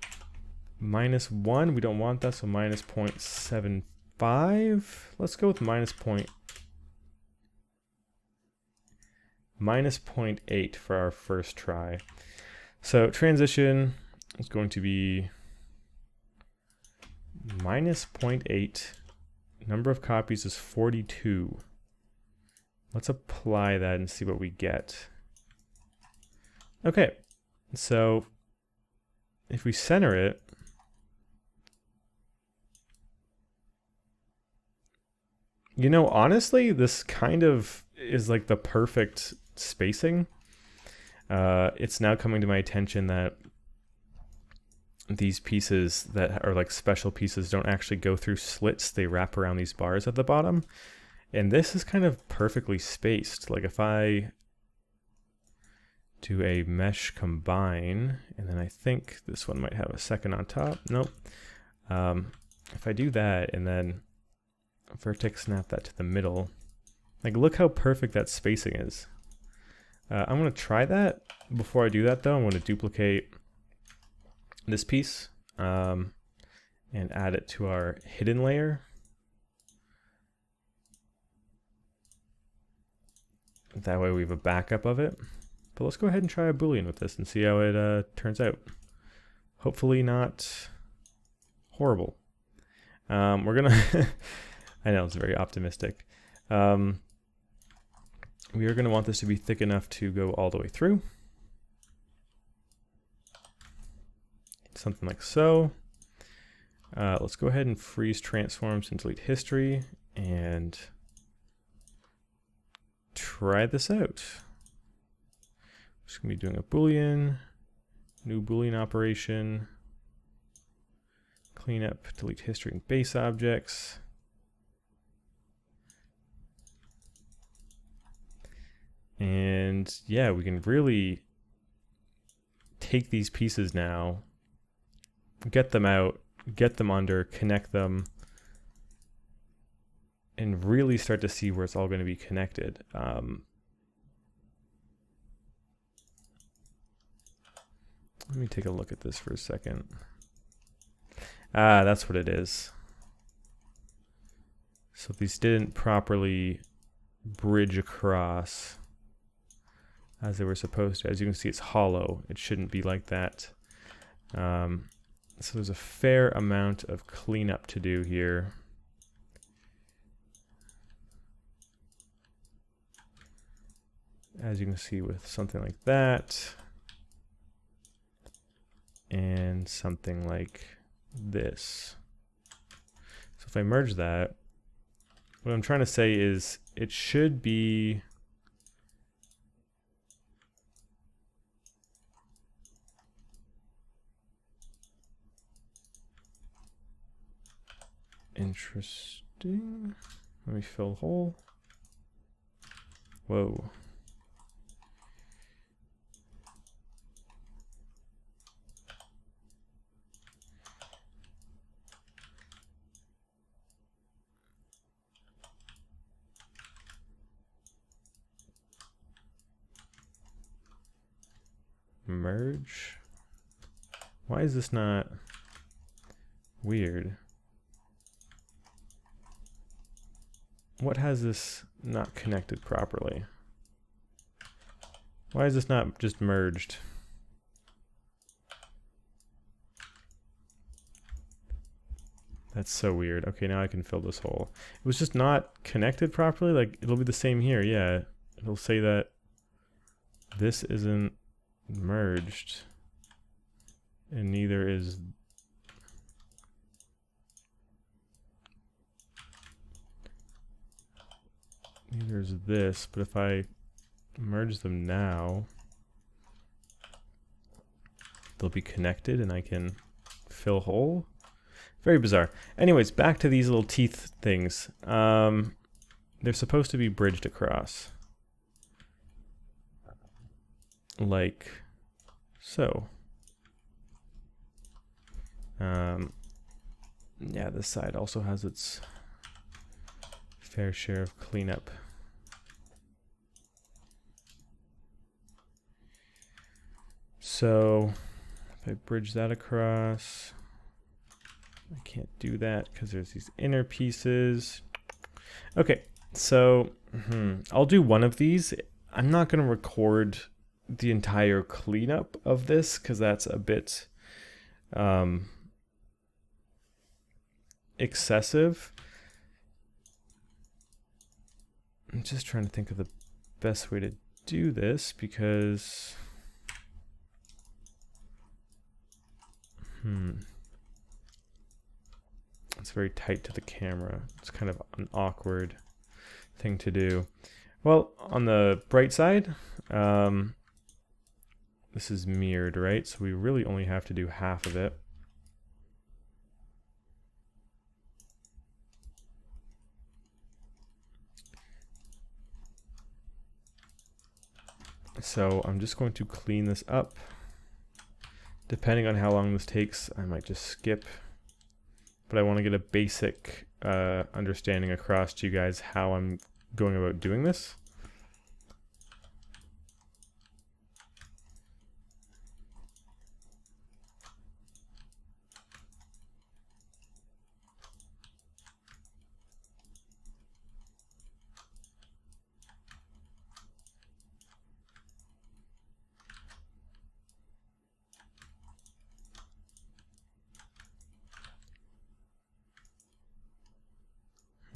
-1. We don't want that, so minus 0.75. Let's go with minus 0.8 for our first try. So transition is going to be minus 0.8. Number of copies is 42. Let's apply that and see what we get. Okay, so if we center it, you know, honestly, this kind of is like the perfect spacing. It's now coming to my attention that these pieces that are like special pieces don't actually go through slits. They wrap around these bars at the bottom. And this is kind of perfectly spaced. Like if I do a mesh combine, and then I think this one might have a second on top. Nope. If I do that and then vertex snap that to the middle, like look how perfect that spacing is. I'm going to try that. Before I do that though, I'm going to duplicate this piece and add it to our hidden layer. That way we have a backup of it. But let's go ahead and try a Boolean with this and see how it turns out. Hopefully not horrible. We're gonna, I know it's very optimistic. We are gonna want this to be thick enough to go all the way through. Something like so. Let's go ahead and freeze transforms and delete history and try this out. Just gonna be doing a Boolean, new Boolean operation, clean up, delete history and base objects. And yeah, we can really take these pieces now, get them out, get them under, connect them, and really start to see where it's all going to be connected. Let me take a look at this for a second. Ah, that's what it is. So these didn't properly bridge across as they were supposed to. As you can see, it's hollow. It shouldn't be like that. So there's a fair amount of cleanup to do here. As you can see with something like that. And something like this. So if I merge that, what I'm trying to say is it should be interesting. Let me fill the hole. Whoa. Merge. Why is this not weird? What has this not connected properly? Why is this not just merged? That's so weird. Okay, now I can fill this hole. It was just not connected properly. Like, it'll be the same here. Yeah, it'll say that this isn't merged, and neither is this. But if I merge them now, they'll be connected and I can fill hole. Very bizarre. Anyways, back to these little teeth things. They're supposed to be bridged across. Like so. Yeah, this side also has its fair share of cleanup. So if I bridge that across, I can't do that because there's these inner pieces. Okay, so I'll do one of these. I'm not going to record the entire cleanup of this because that's a bit excessive. I'm just trying to think of the best way to do this because it's very tight to the camera. It's kind of an awkward thing to do. Well, on the bright side, this is mirrored, right? So we really only have to do half of it. So I'm just going to clean this up. Depending on how long this takes, I might just skip. But I want to get a basic understanding across to you guys how I'm going about doing this.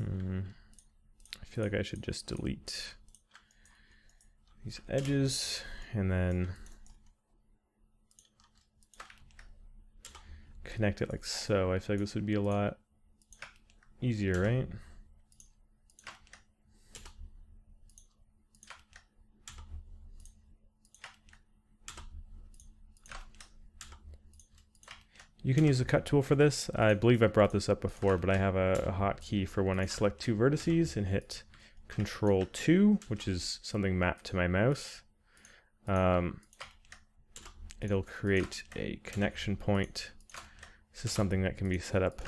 I feel like I should just delete these edges and then connect it like so. I feel like this would be a lot easier, right? You can use a cut tool for this. I believe I brought this up before, but I have a hotkey for when I select two vertices and hit Control 2, which is something mapped to my mouse. It'll create a connection point. This is something that can be set up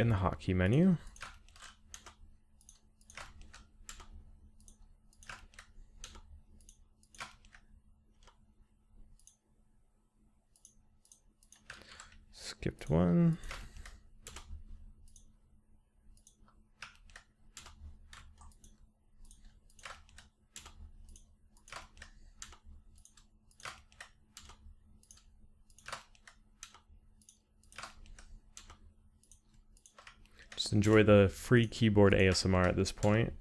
in the hotkey menu. Skipped one. Just enjoy the free keyboard ASMR at this point.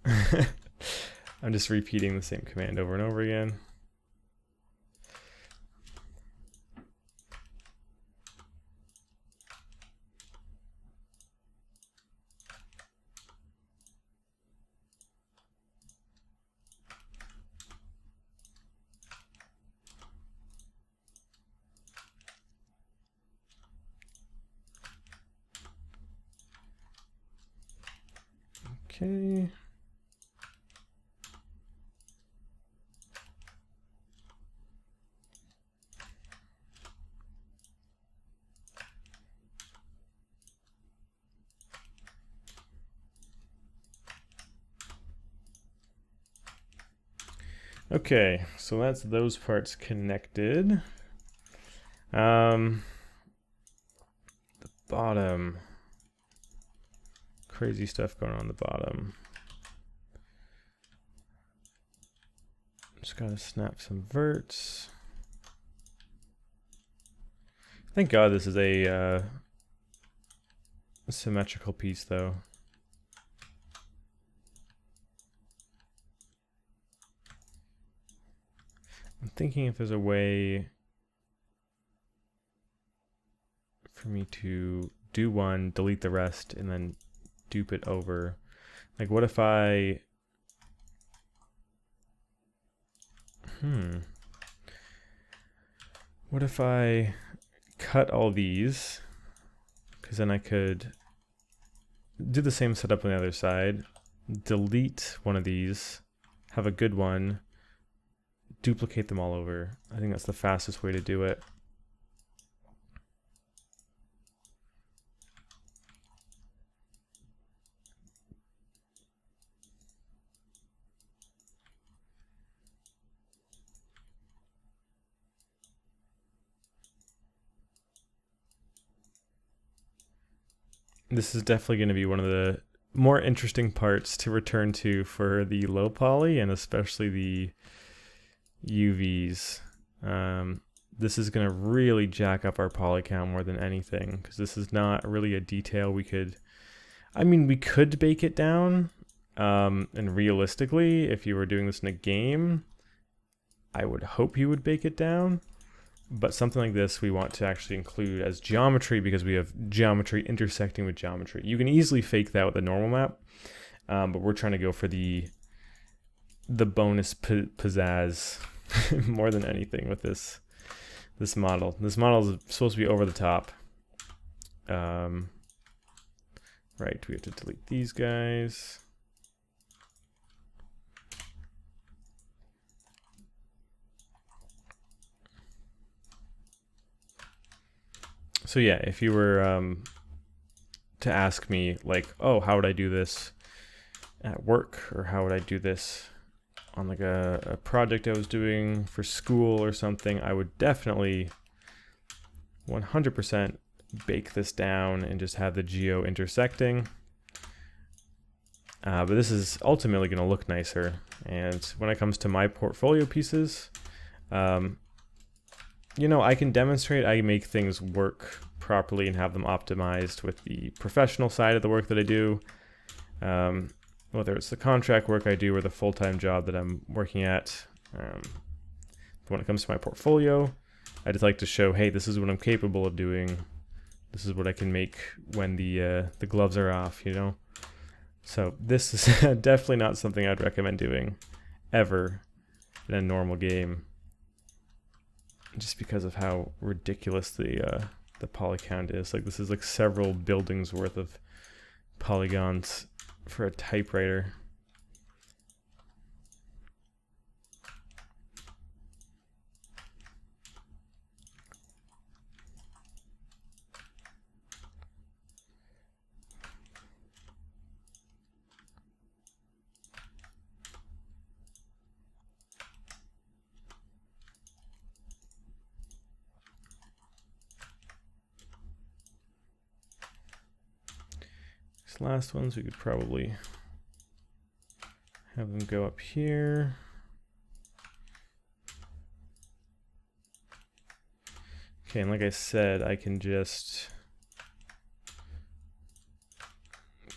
I'm just repeating the same command over and over again. Okay. Okay, so that's those parts connected. The bottom. Crazy stuff going on the bottom. Just gotta snap some verts. Thank God this is a symmetrical piece though. I'm thinking if there's a way for me to do one, delete the rest, and then dupe it over. Like what if I... What if I cut all these? Because then I could do the same setup on the other side, delete one of these, have a good one, duplicate them all over. I think that's the fastest way to do it. This is definitely going to be one of the more interesting parts to return to for the low poly and especially the UVs. This is going to really jack up our poly count more than anything because this is not really a detail we could... I mean, we could bake it down, and realistically, if you were doing this in a game, I would hope you would bake it down. But something like this we want to actually include as geometry because we have geometry intersecting with geometry. You can easily fake that with a normal map, but we're trying to go for the bonus pizzazz more than anything with this model. This model is supposed to be over the top. Right, we have to delete these guys. So yeah, if you were to ask me like, oh, how would I do this at work, or how would I do this on like a project I was doing for school or something, I would definitely 100% bake this down and just have the geo intersecting. But this is ultimately going to look nicer. And when it comes to my portfolio pieces, you know, I can demonstrate I make things work properly and have them optimized with the professional side of the work that I do. Whether it's the contract work I do or the full-time job that I'm working at. When it comes to my portfolio, I just like to show, hey, this is what I'm capable of doing. This is what I can make when the gloves are off, you know? So this is definitely not something I'd recommend doing ever in a normal game, just because of how ridiculous the poly count is. Like this is like several buildings worth of polygons for a typewriter. These last ones we could probably have them go up here. Okay, and like I said, I can just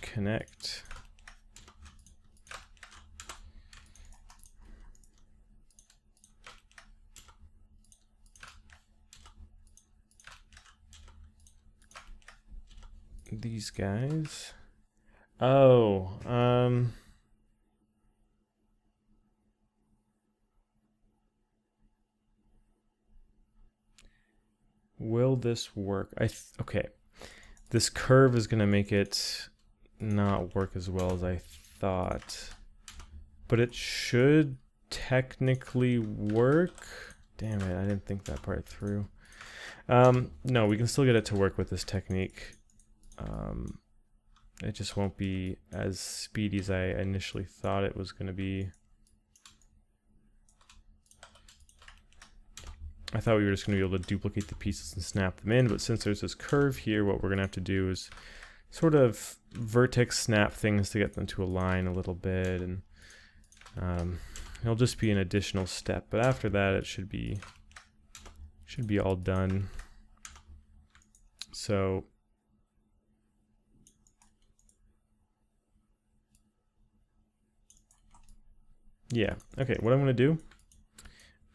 connect these guys. Oh, will this work? Okay. This curve is going to make it not work as well as I thought. But it should technically work. Damn it, I didn't think that part through. No, we can still get it to work with this technique. It just won't be as speedy as I initially thought it was going to be. I thought we were just going to be able to duplicate the pieces and snap them in, but since there's this curve here, what we're going to have to do is sort of vertex snap things to get them to align a little bit, and it'll just be an additional step. But after that, it should be all done. So Yeah, okay, what I'm gonna do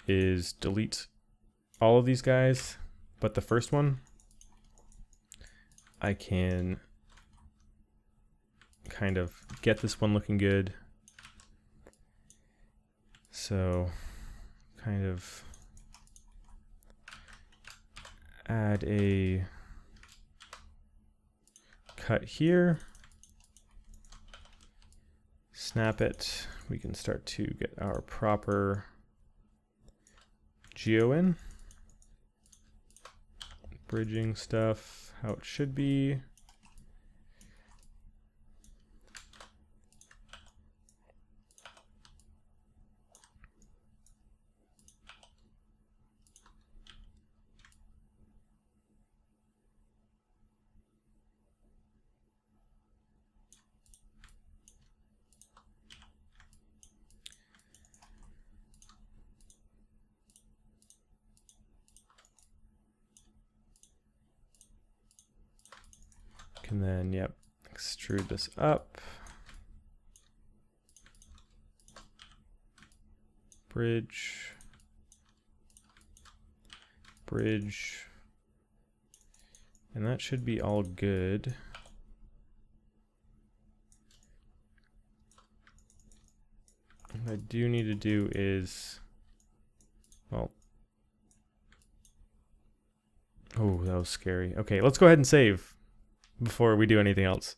is delete all of these guys, but the first one, I can kind of get this one looking good. So kind of add a cut here, snap it. We can start to get our proper geo in. Bridging stuff how it should be. And then, yep, extrude this up. Bridge. Bridge. And that should be all good. What I do need to do is, well, oh, that was scary. Okay, let's go ahead and save before we do anything else.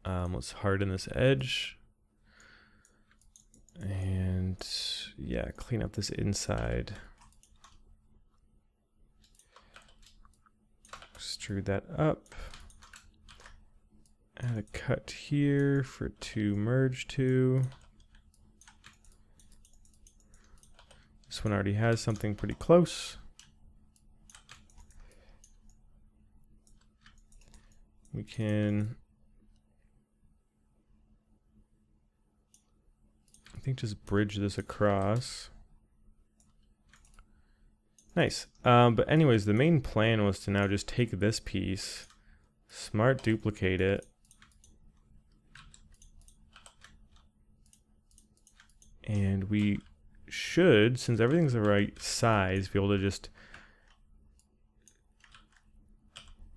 Let's harden this edge. And yeah, clean up this inside. Extrude that up. Add a cut here for it to merge to. This one already has something pretty close. We can, I think, just bridge this across. Nice. But anyways, the main plan was to now just take this piece, smart duplicate it, and we should, since everything's the right size, be able to just,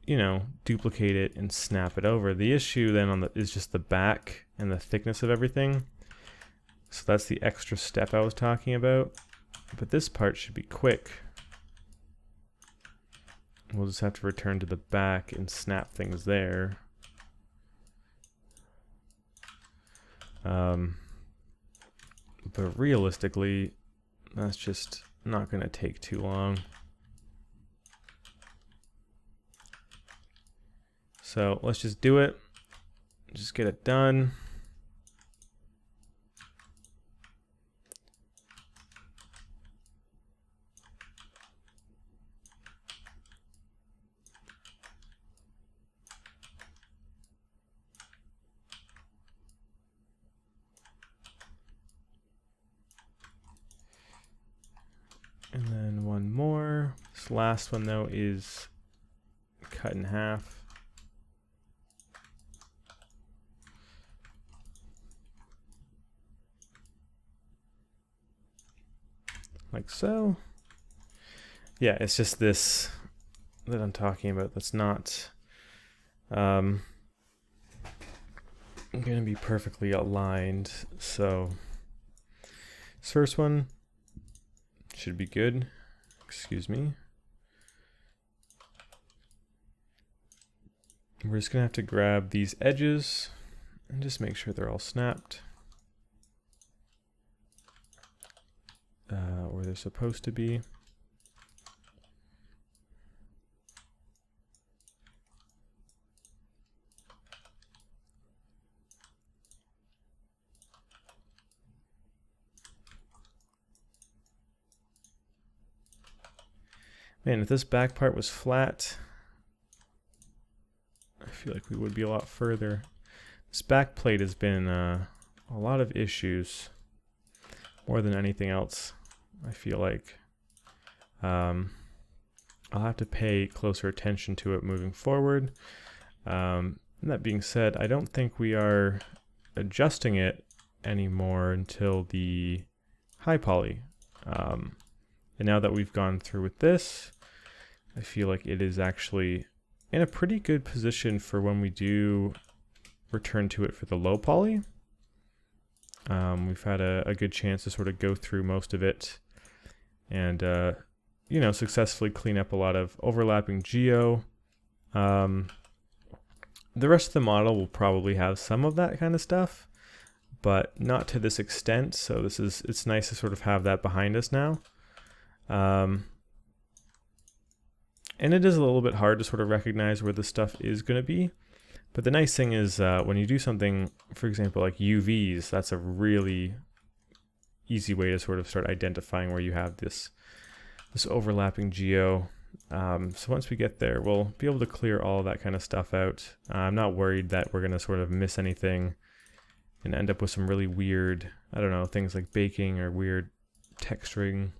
you know, duplicate it and snap it over. The issue then is just the back and the thickness of everything. So that's the extra step I was talking about. But this part should be quick. We'll just have to return to the back and snap things there. But realistically, that's just not going to take too long. So let's just do it. Just get it done. And then one more. This last one though is cut in half. Like so. Yeah, it's just this that I'm talking about that's not going to be perfectly aligned. So this first one should be good. Excuse me. We're just gonna have to grab these edges and just make sure they're all snapped where they're supposed to be. Man, if this back part was flat, I feel like we would be a lot further. This back plate has been a lot of issues, more than anything else, I feel like. I'll have to pay closer attention to it moving forward. That being said, I don't think we are adjusting it anymore until the high poly. And now that we've gone through with this, I feel like it is actually in a pretty good position for when we do return to it for the low poly. We've had a good chance to sort of go through most of it and, you know, successfully clean up a lot of overlapping geo. The rest of the model will probably have some of that kind of stuff, but not to this extent. So it's nice to sort of have that behind us now. And it is a little bit hard to sort of recognize where the stuff is going to be. But the nice thing is when you do something, for example, like UVs, that's a really easy way to sort of start identifying where you have this overlapping geo. So once we get there, we'll be able to clear all of that kind of stuff out. I'm not worried that we're going to sort of miss anything and end up with some really weird, I don't know, things like baking or weird texturing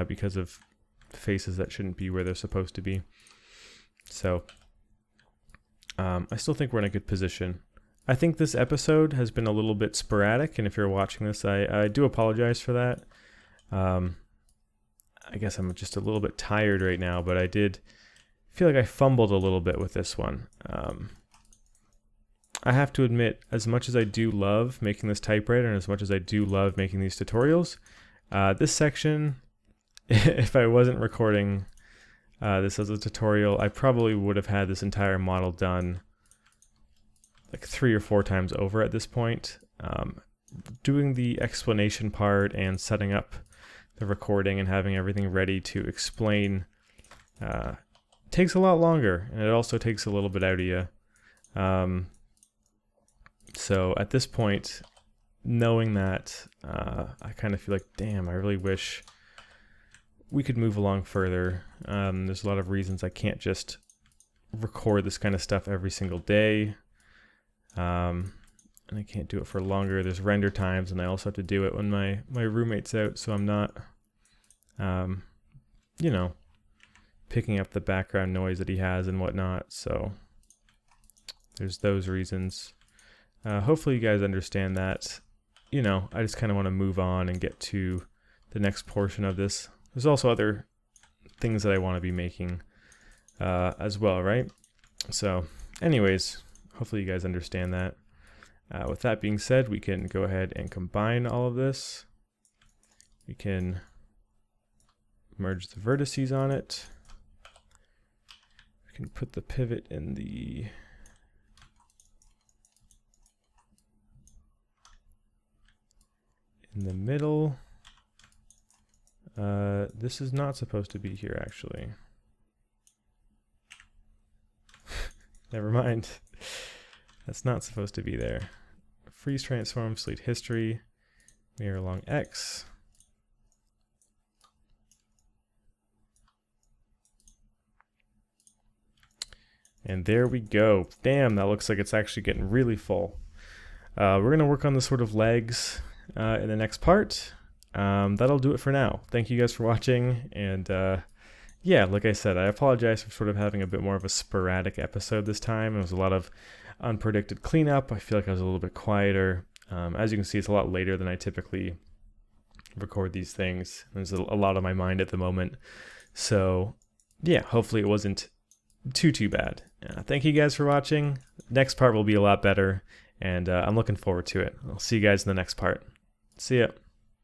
because of faces that shouldn't be where they're supposed to be. So I still think we're in a good position. I think this episode has been a little bit sporadic, and if you're watching this, I do apologize for that. I guess I'm just a little bit tired right now, but I did feel like I fumbled a little bit with this one. I have to admit, as much as I do love making this typewriter and as much as I do love making these tutorials, this section, if I wasn't recording this as a tutorial, I probably would have had this entire model done like 3 or 4 times over at this point. Doing the explanation part and setting up the recording and having everything ready to explain takes a lot longer, and it also takes a little bit out of you. So at this point, knowing that, I kind of feel like, damn, I really wish we could move along further. There's a lot of reasons I can't just record this kind of stuff every single day. And I can't do it for longer. There's render times, and I also have to do it when my roommate's out, so I'm not, you know, picking up the background noise that he has and whatnot. So there's those reasons. Hopefully you guys understand that. You know, I just kind of want to move on and get to the next portion of this. There's also other things that I want to be making as well, right? So anyways, hopefully you guys understand that. With that being said, we can go ahead and combine all of this. We can merge the vertices on it. We can put the pivot in the middle. This is not supposed to be here, actually. Never mind. That's not supposed to be there. Freeze transform, delete history, mirror along X. And there we go. Damn, that looks like it's actually getting really full. We're going to work on the sort of legs in the next part. That'll do it for now. Thank you guys for watching, and yeah, like I said, I apologize for sort of having a bit more of a sporadic episode this time. It was a lot of unpredicted cleanup. I feel like I was a little bit quieter. As you can see, it's a lot later than I typically record these things. There's a lot on my mind at the moment. So yeah, hopefully it wasn't too bad. Thank you guys for watching. Next part will be a lot better, and I'm looking forward to it. I'll see you guys in the next part. See ya.